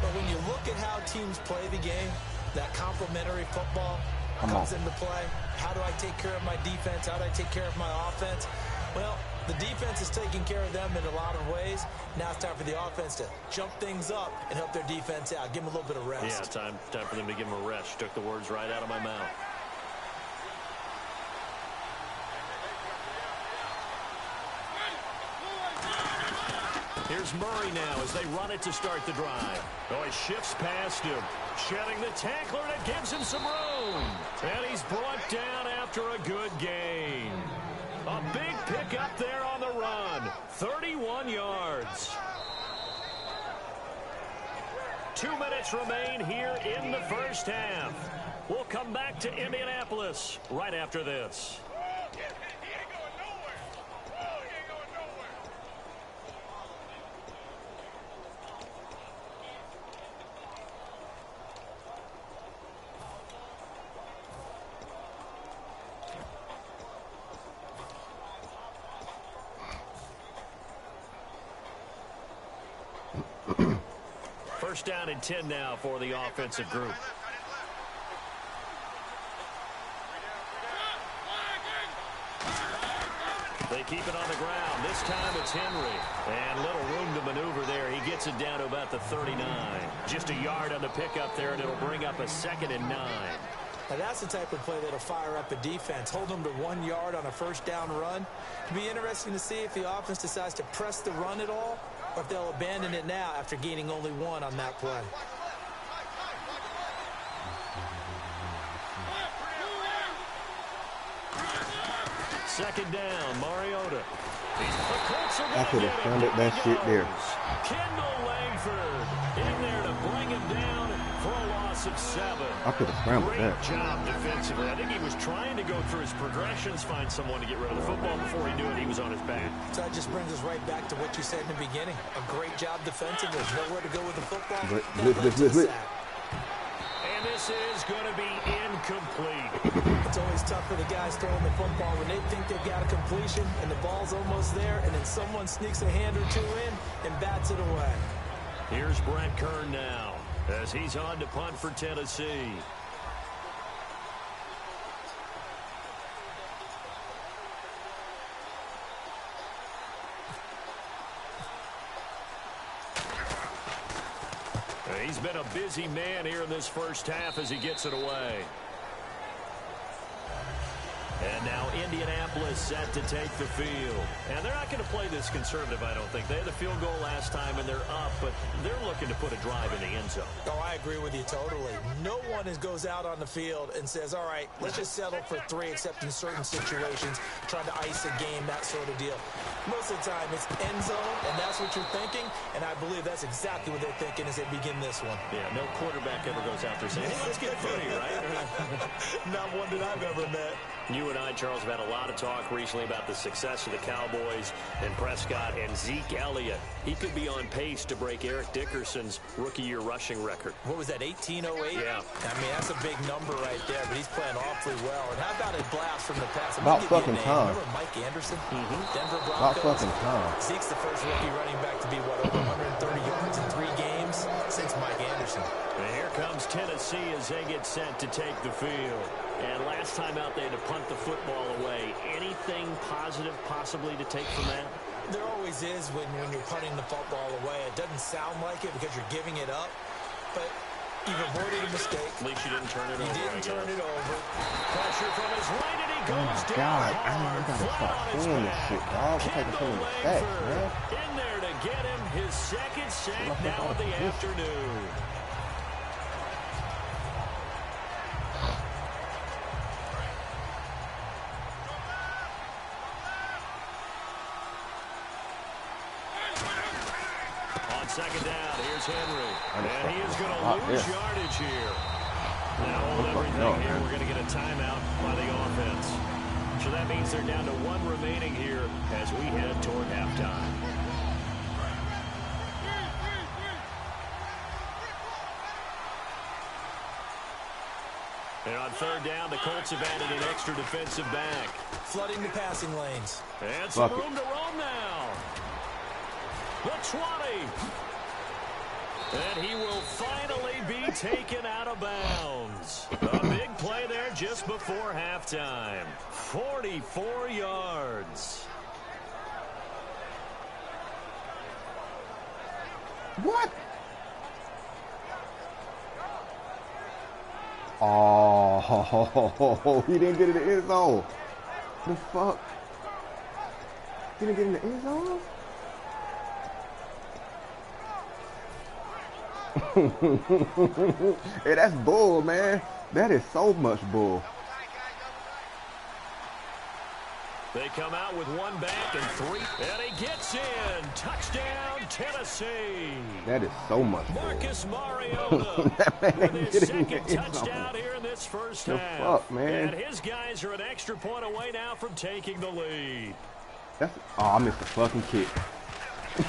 But when you look at how teams play the game, that complementary football comes into play. How do I take care of my defense? How do I take care of my offense? Well, the defense is taking care of them in a lot of ways. Now it's time for the offense to jump things up and help their defense out. Give them a little bit of rest. Yeah, time for them to give them a rest. Took the words right out of my mouth. Here's Murray now as they run it to start the drive. Oh, he shifts past him. Shedding the tackler, and it gives him some room. And he's brought down after a good gain. A big pickup there on the run. 31 yards. 2 minutes remain here in the first half. We'll come back to Indianapolis right after this. First down and 10 now for the offensive group. They keep it on the ground. This time it's Henry. And little room to maneuver there. He gets it down to about the 39. Just a yard on the pickup there, and it'll bring up a 2nd and 9. Now that's the type of play that'll fire up a defense. Hold them to 1 yard on a first down run. It'll be interesting to see if the offense decides to press the run at all, or if they'll abandon it now after gaining only 1 on that play. Second down, Mariota. I could have funded that shit there. Kendall Langford in there to bring him down for a loss of 7. I could have scrambled that. Great job defensively. I think he was trying to go through his progressions, find someone to get rid of the football. Before he knew it, he was on his back. So that just brings us right back to what you said in the beginning. A great job defensively. There's nowhere to go with the football. Blitz. And this is going to be incomplete. It's always tough for the guys throwing the football when they think they've got a completion and the ball's almost there, and then someone sneaks a hand or two in and bats it away. Here's Brent Kern now as he's on to punt for Tennessee. He's been a busy man here in this first half as he gets it away. And now Indianapolis set to take the field. And they're not going to play this conservative, I don't think. They had the field goal last time, and they're up, but they're looking to put a drive in the end zone. Oh, I agree with you totally. No one goes out on the field and says, all right, let's just settle for 3, except in certain situations, trying to ice a game, that sort of deal. Most of the time, it's end zone, and that's what you're thinking, and I believe that's exactly what they're thinking as they begin this one. Yeah, no quarterback ever goes out there saying, hey, let's get funny, right? Not one that I've ever met. You and I, Charles, have had a lot of talk recently about the success of the Cowboys and Prescott and Zeke Elliott. He could be on pace to break Eric Dickerson's rookie-year rushing record. What was that, 1808? Yeah. I mean, that's a big number right there, but he's playing awfully well. And how about a blast from the pass? About fucking time. Remember Mike Anderson? Denver Broncos? About fucking time. Zeke's the first rookie running back to be, over 130 yards in 3 games since Mike Anderson. And here comes Tennessee as they get set to take the field. And last time out, they had to punt the football away. Anything positive possibly to take from that? There always is when you're punting the football away. It doesn't sound like it because you're giving it up. But You've avoided a mistake. At least you didn't turn it over. You didn't turn it over. Pressure from his right, and he Oh goes my down God, hard, I gotta flat stop on his doing this back. shit, dog. I'm taking so many sacks, man. In there to get him his second sack now of the afternoon. On second down, here's Henry. And he is going to lose yardage here. Now hold everything here. We're going to get a timeout by the offense. So that means they're down to one remaining here as we head toward halftime. And on third down, the Colts have added an extra defensive back. Flooding the passing lanes. And some room to roam now. The 20. And he will finally be taken out of bounds. A big play there just before halftime. 44 yards. What? Oh, he didn't get in the end zone. The fuck? He didn't get in the end zone? Hey, that's bull, man. That is so much bull. They come out with one back and three. And he gets in. Touchdown, Tennessee. That is so much bull. Marcus Mariota that man with his getting second touchdown here in this first half. Fuck, man. And his guys are an extra point away now from taking the lead. That's, oh, I missed the fucking kick. And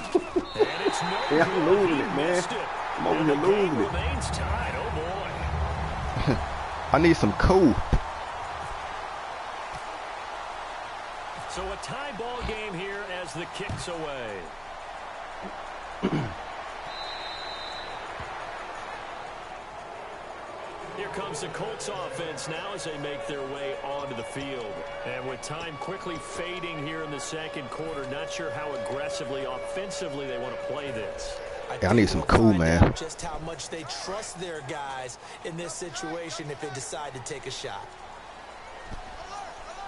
it's no yeah, I'm losing it, man. I'm over here losing it. Remains tied. Oh, boy. I need some cool. So a tie ball game here as the kick's away. Here comes the Colts offense now as they make their way onto the field. And with time quickly fading here in the second quarter, not sure how aggressively, offensively they want to play this. I need some cool, man. Just how much they trust their guys in this situation if they decide to take a shot.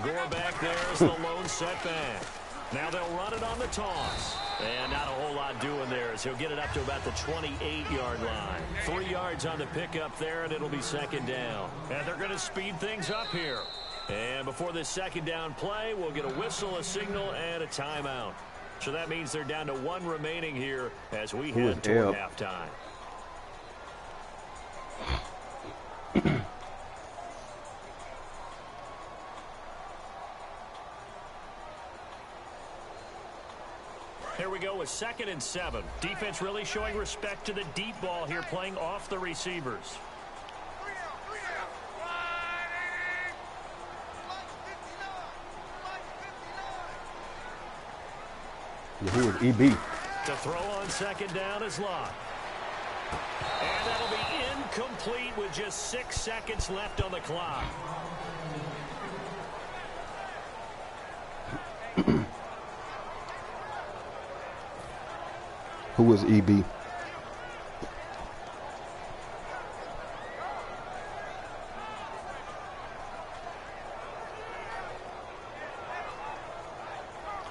Gore back there is the lone setback. Now they'll run it on the toss. And not a whole lot doing there as he'll get it up to about the 28-yard line. 3 yards on the pickup there, and it'll be second down. And they're going to speed things up here. And before this second down play, we'll get a whistle, a signal, and a timeout. So that means they're down to one remaining here as we head toward halftime. Here we go with 2nd and 7. Defense really showing respect to the deep ball here, playing off the receivers. Yeah, who is EB? To throw on second down is Locke. And that'll be incomplete with just 6 seconds left on the clock. Who is EB?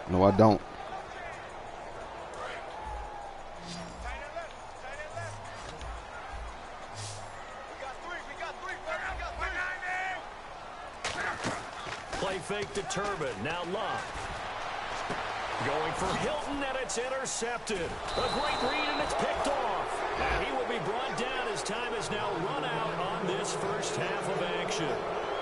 No, I don't. Play fake to Turbin. Now Locke. Going for Hilton, and it's intercepted. A great read, and it's picked off. And he will be brought down as time has now run out on this first half of action.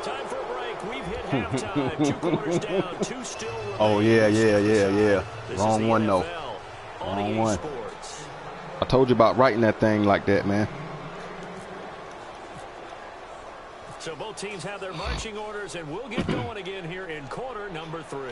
Time for a break. We've hit halftime. 2 quarters down, 2 still remaining. Oh, yeah. Wrong one, though. Wrong one. I told you about writing that thing like that, man. So both teams have their marching orders, and we'll get going again here in quarter number 3.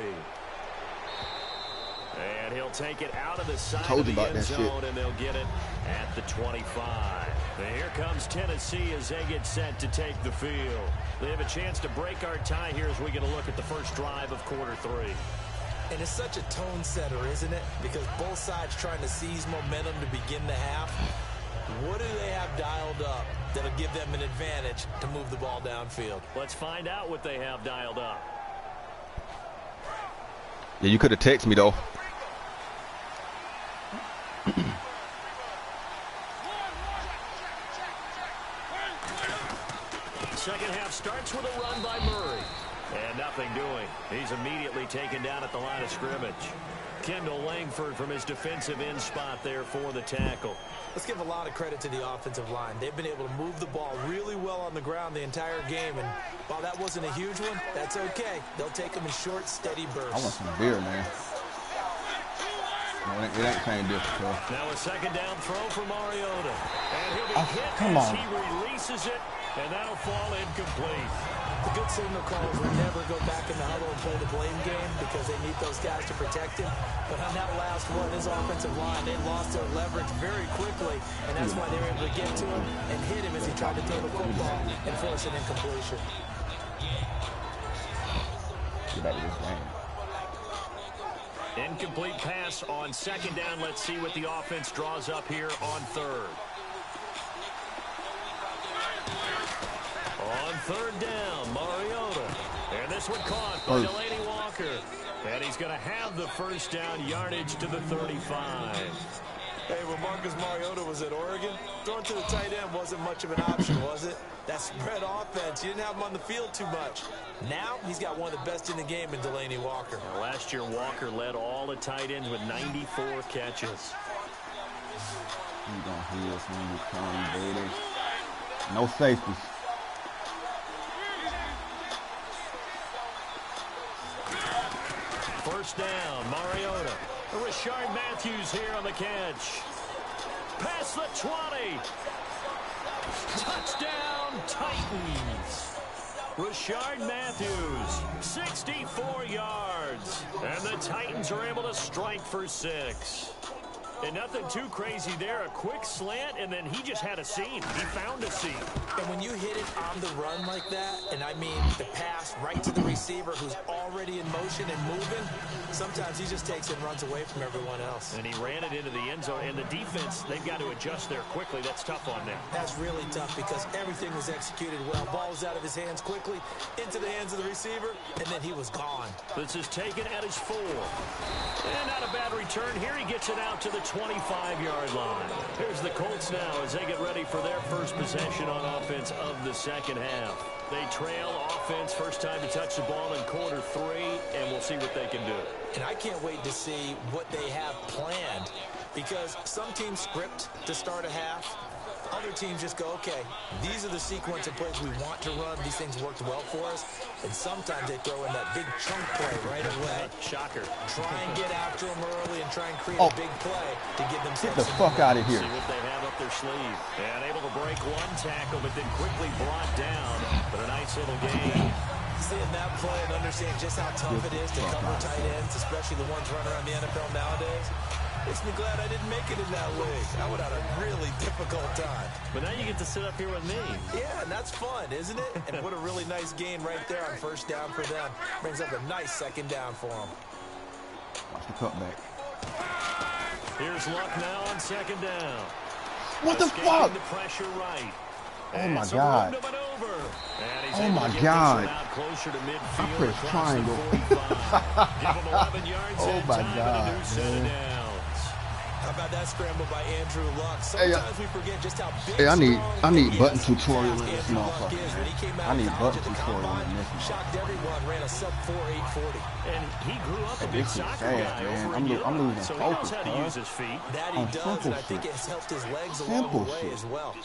And he'll take it out of the side of the end zone, and they'll get it at the 25. And here comes Tennessee as they get set to take the field. They have a chance to break our tie here as we get a look at the first drive of quarter 3. And it's such a tone setter, isn't it? Because both sides trying to seize momentum to begin the half. What do they have dialed up that'll give them an advantage to move the ball downfield? Let's find out what they have dialed up. Yeah, you could have texted me though. Second half starts with a run by Murray. And nothing doing. He's immediately taken down at the line of scrimmage. Kendall Langford from his defensive end spot there for the tackle. Let's give a lot of credit to the offensive line. They've been able to move the ball really well on the ground the entire game. And while that wasn't a huge one, that's okay. They'll take them in short, steady bursts. I want some beer, man. No, it ain't playing difficult. Now a second down throw for Mariota. And he'll be hit come as on. he releases it. And that'll fall incomplete. The good signal calls will never go back in the huddle and play the blame game because they need those guys to protect him. But on that last one, his offensive line, they lost their leverage very quickly, and that's why they were able to get to him and hit him as he tried to throw the football and force an incompletion. Get out of this game. Incomplete pass on second down. Let's see what the offense draws up here on third. On third down, Mariota. And this one caught by Delaney Walker. And he's going to have the first down yardage to the 35. Hey, when Marcus Mariota was at Oregon, throwing to the tight end wasn't much of an option, was it? That spread offense, you didn't have him on the field too much. Now, he's got one of the best in the game in Delaney Walker. Now, last year, Walker led all the tight ends with 94 catches. You gonna hear us when we come, baby. No safeties. First down, Mariota. Rashard Matthews here on the catch. Past the 20. Touchdown, Titans. Rashard Matthews, 64 yards. And the Titans are able to strike for 6. And nothing too crazy there. A quick slant, and then he just had a seam. He found a seam. And when you hit it on the run like that, and I mean the pass right to the receiver who's already in motion and moving, sometimes he just takes and runs away from everyone else. And he ran it into the end zone. And the defense, they've got to adjust there quickly. That's tough on them. That's really tough because everything was executed well. Ball was out of his hands quickly, into the hands of the receiver, and then he was gone. This is taken at his 4. And not a bad return. Here he gets it out to the 25-yard line. Here's the Colts now as they get ready for their first possession on offense of the second half. They trail offense, first time to touch the ball in quarter 3, and we'll see what they can do. And I can't wait to see what they have planned because some teams script to start a half. Other teams just go, okay, these are the sequence of plays we want to run. These things worked well for us. And sometimes they throw in that big chunk play right away. Shocker. Try and get after them early and try and create a big play to give them Get the fuck out of here. See what they have up their sleeve. And able to break one tackle, but then quickly brought down. But a nice little gain. Seeing that play and understand just how tough it is to cover tight ends, especially the ones running around the NFL nowadays. Makes me glad I didn't make it in that league. I would have a really difficult time. But now you get to sit up here with me. Yeah, and that's fun, isn't it? And what a really nice gain right there on first down for them. Brings up a nice second down for them. Watch the cutback. Here's Luck now on second down. What the fuck? The pressure right. Oh my God. Oh my God. I pressed triangle. Oh my God. How about that scramble by Andrew Luck? Sometimes we forget just how big. Hey, I need button tutorial in this motherfucker. I need button tutorial in this one. Shocked everyone, ran a sub 4.840. And he grew up a big soccer guy over in Europe, I'm losing so he focus, knows how to use his feet. That he does, and I think it's helped his legs along the way as well.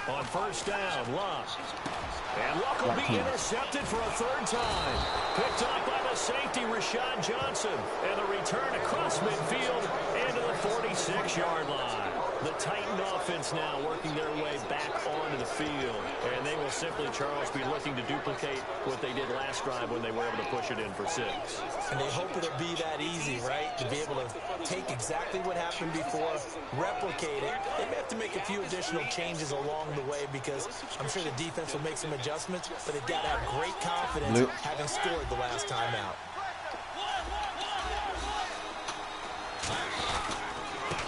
On first down, Luck. And Luck will be intercepted for a third time. Picked up by the safety, Rashad Johnson. And the return across midfield and to the 46-yard line. The Titan offense now working their way back onto the field. And they will simply, Charles, be looking to duplicate what they did last drive when they were able to push it in for 6. And they hope it'll be that easy, right? To be able to take exactly what happened before, replicate it. They may have to make a few additional changes along the way because I'm sure the defense will make some adjustments, but they've got to have great confidence having scored the last time out.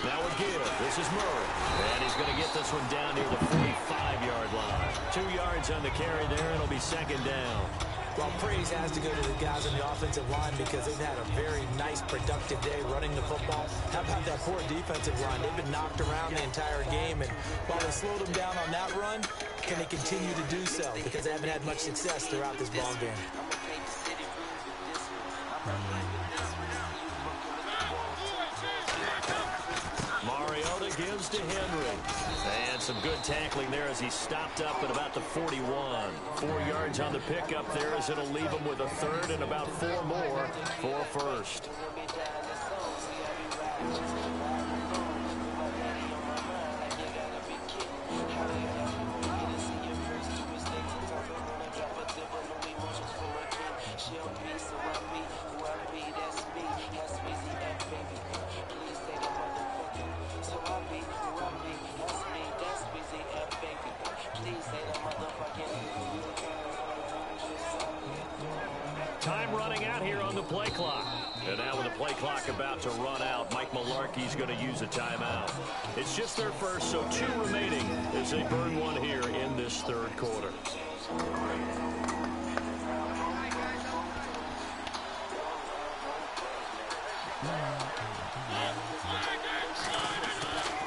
Now a give. This is Murray. And he's going to get this one down near the 45-yard line. 2 yards on the carry there, and it'll be second down. Well, praise has to go to the guys on the offensive line because they've had a very nice, productive day running the football. How about that poor defensive line? They've been knocked around the entire game, and while they slowed them down on that run, can they continue to do so? Because they haven't had much success throughout this ball game. Mariota gives to Henry. And some good tackling there as he stopped up at about the 41. 4 yards on the pickup there as it'll leave him with a third and about 4 more for a first. Time running out here on the play clock. And now with the play clock about to run out, Mike Mularkey's going to use a timeout. It's just their first, so 2 remaining as they burn one here in this third quarter.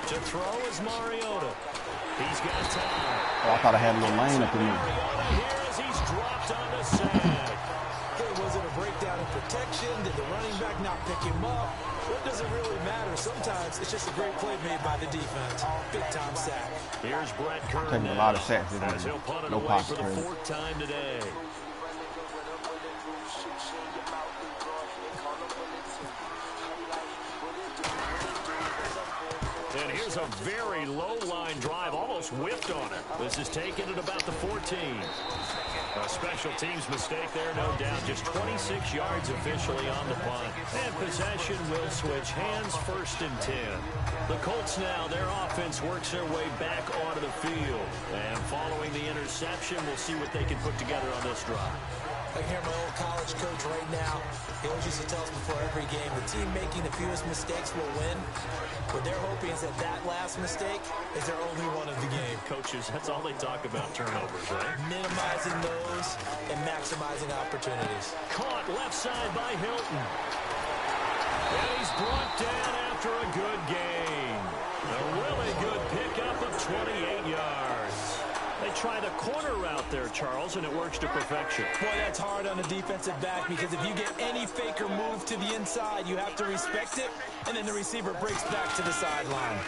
To throw is Mariota. He's got time. Oh, I thought I had a little lane up in there. Here as he's dropped on the sack. Was it a breakdown in protection? Did the running back not pick him up? What does it really matter? Sometimes it's just a great play made by the defense. Big-time sack. Here's Brett Kern Taking a lot of sacks. as he'll punt it No away pocket for the credit. 4th time today. And here's a very low-line drive, almost whipped on it. This is taken at about the 14. A special teams mistake there, no doubt. Just 26 yards officially on the punt. And possession will switch hands, 1st and 10. The Colts now, their offense works their way back onto the field. And following the interception, we'll see what they can put together on this drive. I hear my old college coach right now. He always used to tell us before every game, the team making the fewest mistakes will win. What they're hoping is that that last mistake is their only one of the game. Coaches, that's all they talk about, turnovers, right? Minimizing those and maximizing opportunities. Caught left side by Hilton. And he's brought down after a good gain. A really good pickup of 28 yards. They try the corner route there, Charles, and it works to perfection. Boy, that's hard on a defensive back because if you get any fake or move to the inside, you have to respect it, and then the receiver breaks back to the sideline.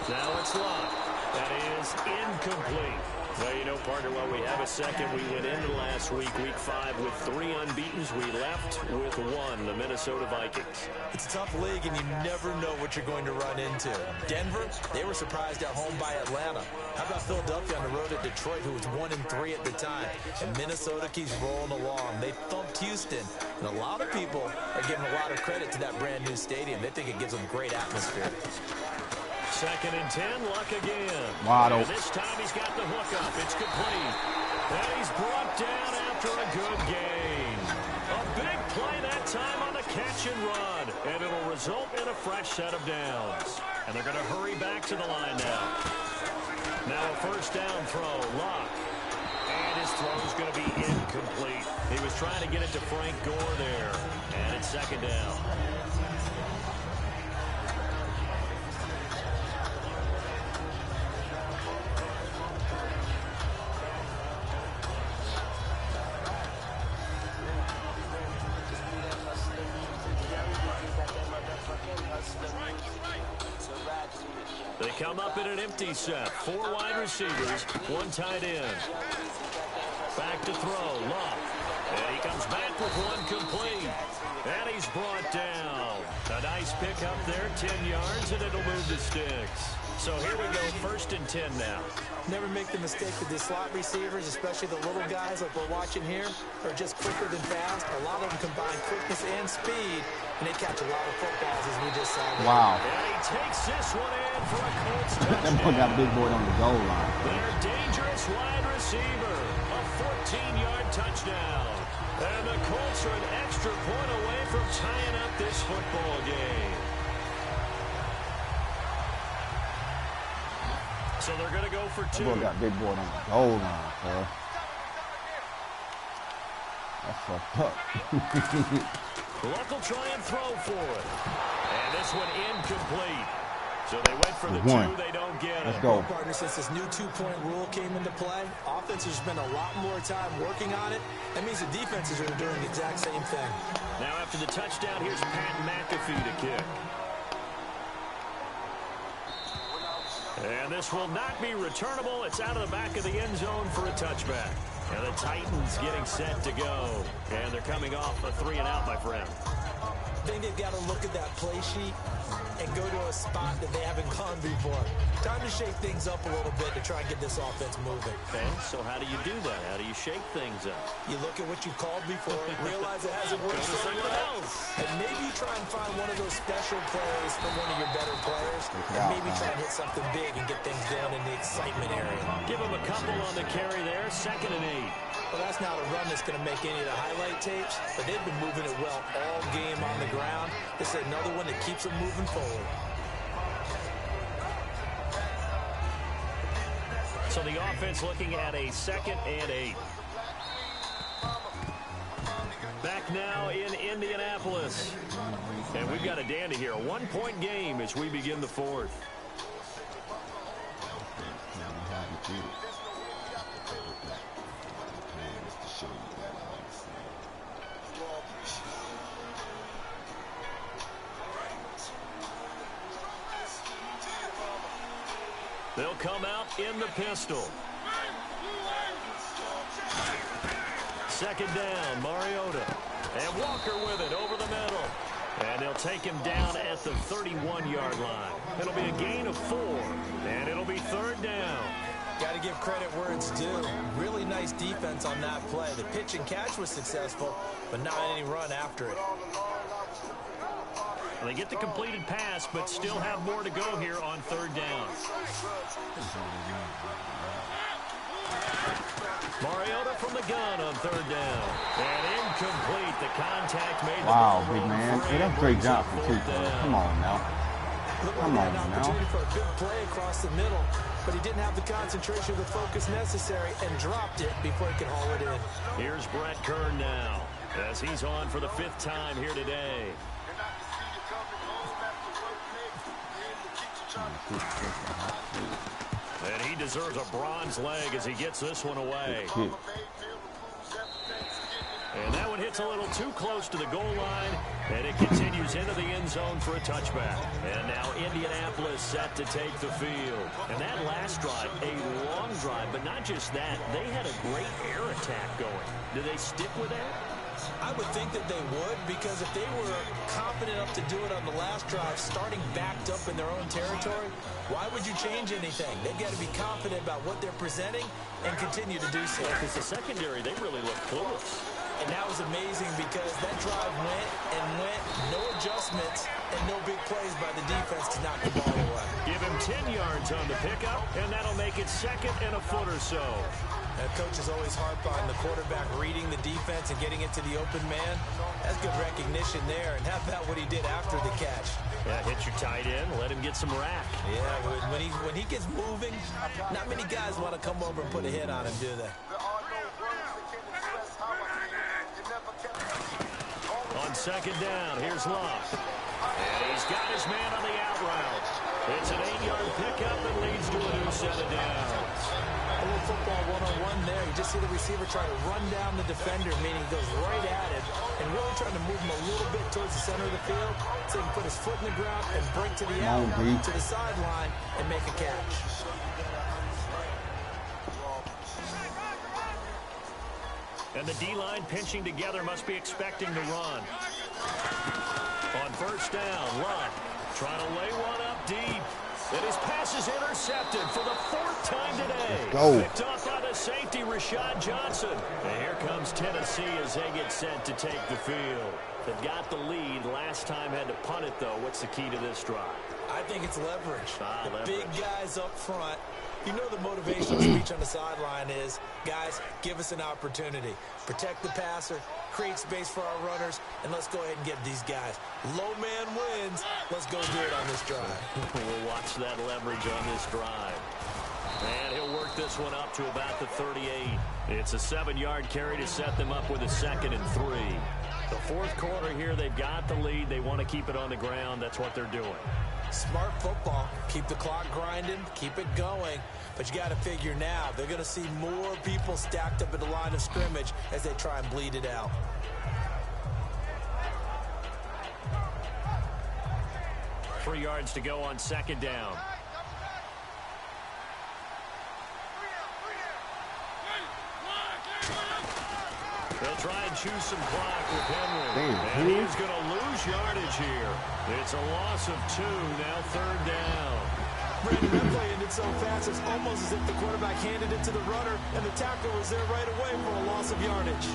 Now it's locked. That is incomplete. Well, you know, partner, while we have a second, we went into last week, week 5, with 3 unbeatens. We left with 1, the Minnesota Vikings. It's a tough league, and you never know what you're going to run into. Denver, they were surprised at home by Atlanta. How about Philadelphia on the road at Detroit, who was 1-3 at the time? And Minnesota keeps rolling along. They thumped Houston, and a lot of people are giving a lot of credit to that brand-new stadium. They think it gives them great atmosphere. 2nd and 10, Luck again. Wide And open. this time he's got the hook up. It's complete. And he's brought down after a good gain. A big play that time on the catch and run. And it'll result in a fresh set of downs. And they're going to hurry back to the line now. Now a 1st down throw. Luck. And his throw's going to be incomplete. He was trying to get it to Frank Gore there. And it's 2nd down. They come up in an empty set. 4 wide receivers, 1 tight end. Back to throw. Luck. And he comes back with 1 complete. And he's brought down. A nice pickup there, 10 yards, and it'll move the sticks. So here we go, 1st and 10 now. Never make the mistake with the slot receivers, especially the little guys like we're watching here, are just quicker than fast. A lot of them combine quickness and speed, and they catch a lot of footballs, as we just saw. Wow. And he takes this one in for a Colts touchdown. That boy got a big boy on the goal line. Their dangerous wide receiver, a 14-yard touchdown. And the Colts are an extra point away from tying up this football game. So they're going to go for 2. That boy got big boy on the goal line, bro. That's fucked up. Luck will try and throw for it. And this one incomplete. So they went for the 2. They don't get it. Let's go. Partner, since this new 2-point rule came into play, offenses spend a lot more time working on it. That means the defenses are doing the exact same thing. Now after the touchdown, here's Pat McAfee to kick. And this will not be returnable. It's out of the back of the end zone for a touchback. And the Titans getting set to go. And they're coming off a 3-and-out, my friend. I think they've got to look at that play sheet and go to a spot that they haven't gone before. Time to shake things up a little bit to try and get this offense moving. Okay, so how do you do that? How do you shake things up? You look at what you called before, realize it hasn't worked somewhere else. And maybe you try and find one of those special plays from one of your better players, and maybe try and hit something big and get things going in the excitement area. Give them a couple on the carry there, 2nd and 8. Well, that's not a run that's going to make any of the highlight tapes, but they've been moving it well all game on the ground. This is another one that keeps them moving forward. So the offense looking at a 2nd and 8. Back now in Indianapolis. And we've got a dandy here. A 1-point game as we begin the 4th. They'll come out in the pistol. 2nd down, Mariota. And Walker with it over the middle. And they'll take him down at the 31-yard line. It'll be a gain of 4, and it'll be 3rd down. Got to give credit where it's due. Really nice defense on that play. The pitch and catch was successful, but not any run after it. Well, they get the completed pass, but still have more to go here on 3rd down. Mariota from the gun on 3rd down. And incomplete. The contact made. Wow, big man. Hey, that's Drake Johnson, too. Come on now. Come on now. Opportunity for a big play across the middle, but he didn't have the concentration or the focus necessary and dropped it before he could haul it in. Here's Brett Kern now as he's on for the 5th time here today. And he deserves a bronze leg as he gets this one away. And that one hits a little too close to the goal line, and it continues into the end zone for a touchback. And now Indianapolis set to take the field. And that last drive, a long drive, but not just that. They had a great air attack going. Do they stick with that? I would think that they would, because if they were confident enough to do it on the last drive, starting backed up in their own territory, why would you change anything? They've got to be confident about what they're presenting and continue to do so. Because the secondary, they really look clueless. And that was amazing because that drive went and went, no adjustments, and no big plays by the defense to knock the ball away. Give him 10 yards on the pickup, and that'll make it 2nd and a foot or so. Coaches always harp on the quarterback reading the defense and getting into the open man. That's good recognition there. And how about what he did after the catch? Yeah, hit your tight end, let him get some rack. Yeah, when he gets moving, not many guys want to come over and put a hit on him, do they? On 2nd down, here's Love. And he's got his man on the out route. It's an 8-yard pickup that leads to a new set of downs. A little football one-on-one there. You just see the receiver try to run down the defender, meaning he goes right at it, and really trying to move him a little bit towards the center of the field so he can put his foot in the ground and break to the out, to the sideline, and make a catch. And the D-line pinching together must be expecting to run. On 1st down, Luck trying to lay one up deep. And his pass is intercepted for the 4th time today. Picked off by the safety, Rashad Johnson. And here comes Tennessee as they get set to take the field. They've got the lead. Last time had to punt it, though. What's the key to this drive? I think it's leverage. Leverage. Big guys up front. You know the motivational speech on the sideline is, guys, give us an opportunity. Protect the passer, create space for our runners, and let's go ahead and get these guys. Low man wins. Let's go do it on this drive. We'll watch that leverage on this drive. And he'll work this one up to about the 38. It's a 7-yard carry to set them up with a 2nd and 3. The fourth quarter here, they've got the lead. They want to keep it on the ground. That's what they're doing. Smart football. Keep the clock grinding. Keep it going. But you got to figure now, they're going to see more people stacked up at the line of scrimmage as they try and bleed it out. Three yards to go on 2nd down. They'll try and choose some clock with Henry. And he's going to lose yardage here. It's a loss of 2, now 3rd down. Brandon, that play ended so fast, it's almost as if the quarterback handed it to the runner, and the tackler was there right away for a loss of yardage.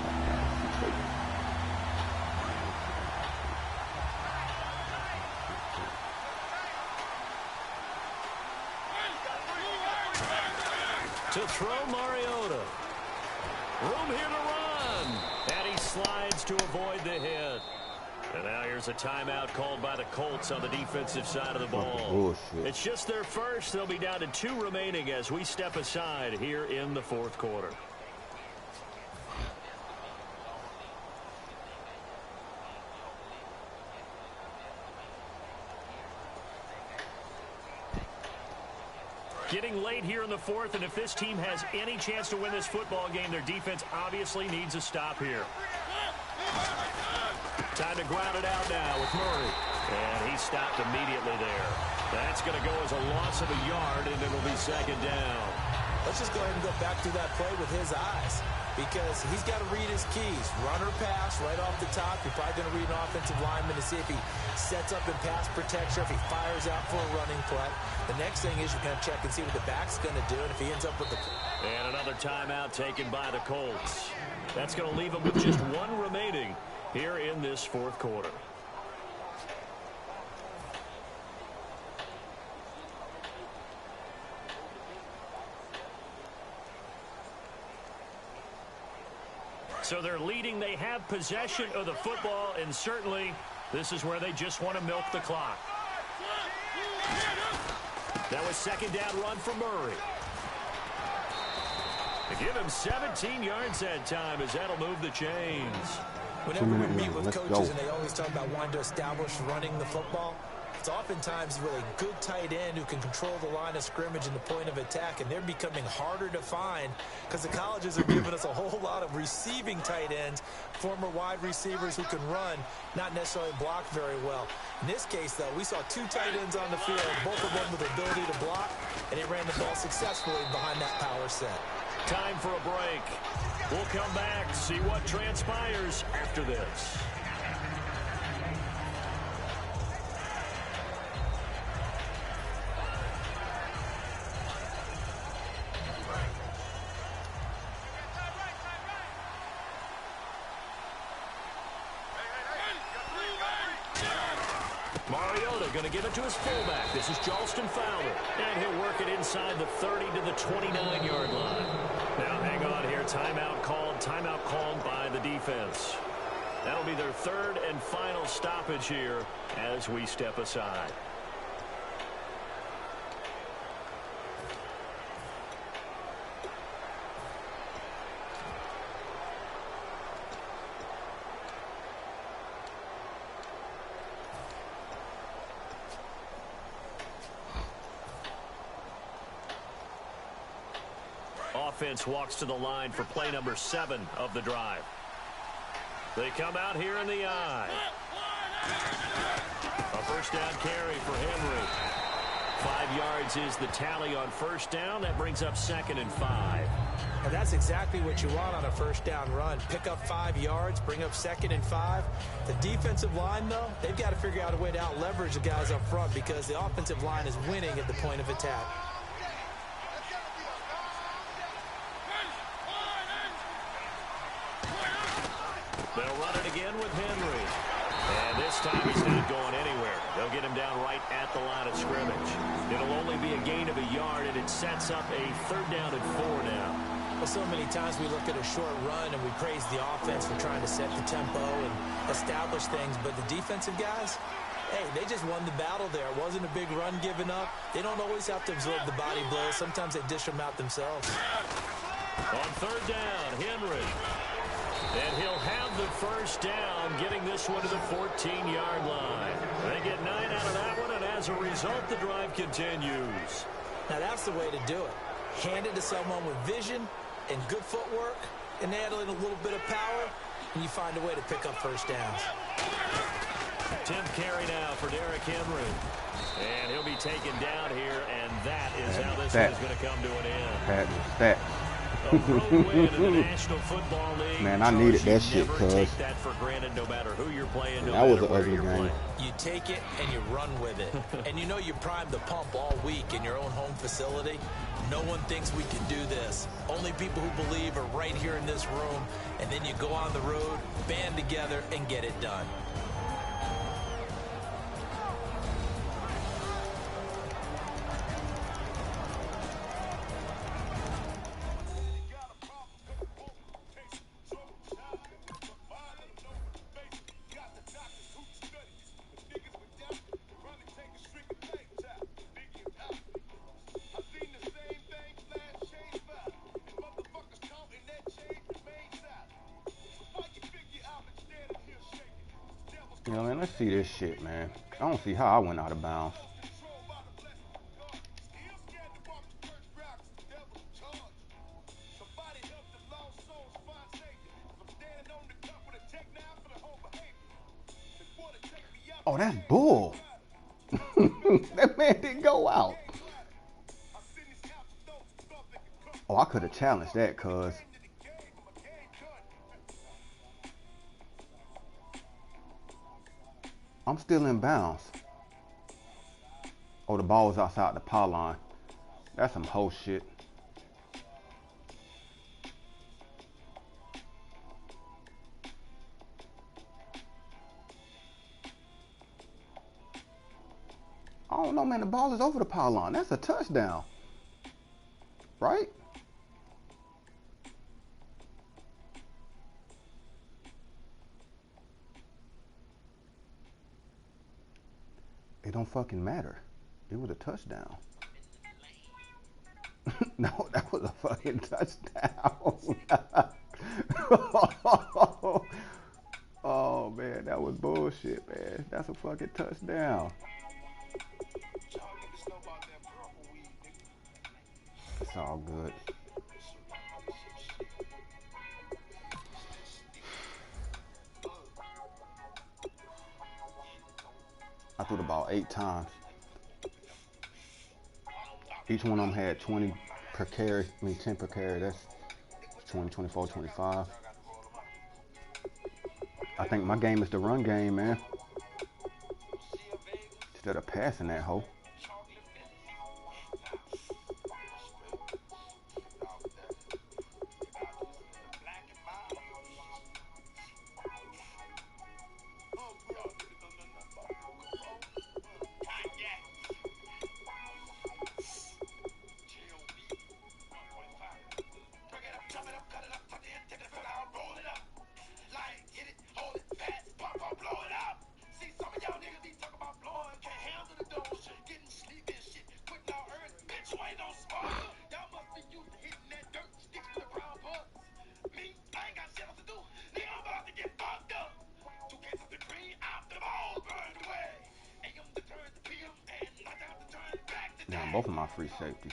To throw Mariota. Room here to run. And he slides to avoid the hit. And now here's a timeout called by the Colts on the defensive side of the ball. It's just their first. They'll be down to 2 remaining as we step aside here in the fourth quarter. Getting late here in the fourth, and if this team has any chance to win this football game, their defense obviously needs a stop here. Time to ground it out now with Murray. And he stopped immediately there. That's going to go as a loss of a yard, and it'll be 2nd down. Let's just go ahead and go back through that play with his eyes, because he's got to read his keys. Run or pass right off the top. You're probably going to read an offensive lineman to see if he sets up in pass protection, if he fires out for a running play. The next thing is you're going to check and see what the back's going to do, and if he ends up with the... And another timeout taken by the Colts. That's going to leave them with just 1 remaining here in this fourth quarter. So they're leading. They have possession of the football, and certainly this is where they just want to milk the clock. That was 2nd down run for Murray. To give him 17 yards that time, as that'll move the chains. Whenever we meet with coaches and they always talk about wanting to establish running the football, it's oftentimes with a good tight end who can control the line of scrimmage and the point of attack, and they're becoming harder to find because the colleges are giving us a whole lot of receiving tight ends, former wide receivers who can run, not necessarily block very well. In this case, though, we saw 2 tight ends on the field, both of them with the ability to block, and they ran the ball successfully behind that power set. Time for a break. We'll come back, see what transpires after this. Mariota going to give it to his fullback. This is Jalston Fowler. And he'll work it inside the 30 to the 29-yard line. Now hang on here. Timeout called by the defense. That'll be their 3rd and final stoppage here as we step aside. Offense walks to the line for play number 7 of the drive. They come out here in the I. A first down carry for Henry. 5 yards is the tally on first down. That brings up 2nd and 5. And that's exactly what you want on a first down run. Pick up 5 yards, bring up 2nd and 5. The defensive line, though, they've got to figure out a way to out-leverage the guys up front because the offensive line is winning at the point of attack. They'll run it again with Henry. And this time he's not going anywhere. They'll get him down right at the line of scrimmage. It'll only be a gain of a yard, and it sets up a 3rd down and 4 now. Well, so many times we look at a short run and we praise the offense for trying to set the tempo and establish things, but the defensive guys, Hey, they just won the battle there. It wasn't a big run given up. They don't always have to absorb the body blows. Sometimes they dish them out themselves. On third down, Henry. And he'll have the first down, getting this one to the 14-yard line. They get 9 out of that one, and as a result, the drive continues. Now, that's the way to do it. Hand it to someone with vision and good footwork, and add in a little bit of power, and you find a way to pick up first downs. 10th carry now for Derrick Henry. And he'll be taken down here, and that is how this one is going to come to an end. That. A road win in the National Football League. Man, I needed that shit, cuz. Take that for granted, no matter who you're playing, no that was matter an ugly where you're game. playing. You take it and you run with it. And you know you primed the pump all week in your own home facility. No one thinks we can do this. Only people who believe are right here in this room. And then you go on the road, band together, and get it done. You know, man, let's see this shit, man. I don't see how I went out of bounds. Oh, that's bull. That man didn't go out. Oh, I could have challenged that, cuz. I'm still in bounds. Oh, the ball was outside the pylon. That's some hoe shit. I don't know, man. The ball is over the pylon. That's a touchdown. Right? It don't fucking matter. It was a touchdown. No, that was a fucking touchdown. Oh, man, that was bullshit, man. That's a fucking touchdown. It's all good. I threw the ball 8 times. Each one of them had 20 per carry. I mean, 10 per carry. That's 20, 24, 25. I think my game is the run game, man. Instead of passing that hoe. Now, both of my free safeties.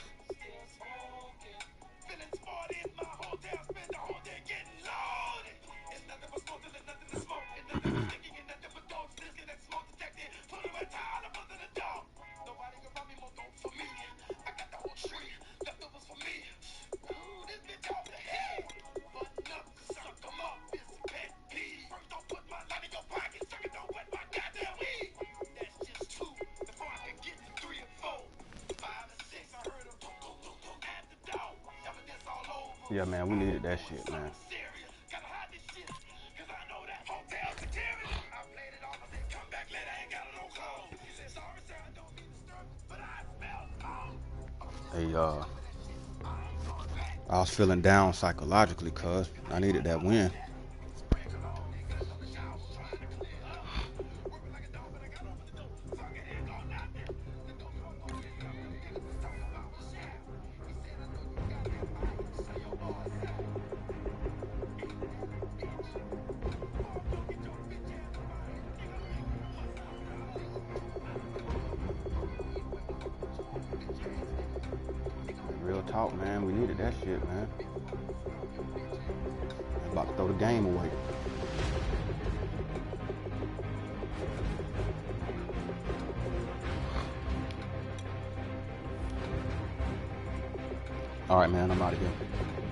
Yeah, man, we needed that shit, man. Hey, I was feeling down psychologically, cuz I needed that win. talk, man. We needed that shit, man. I'm about to throw the game away. All right, man. I'm out of here.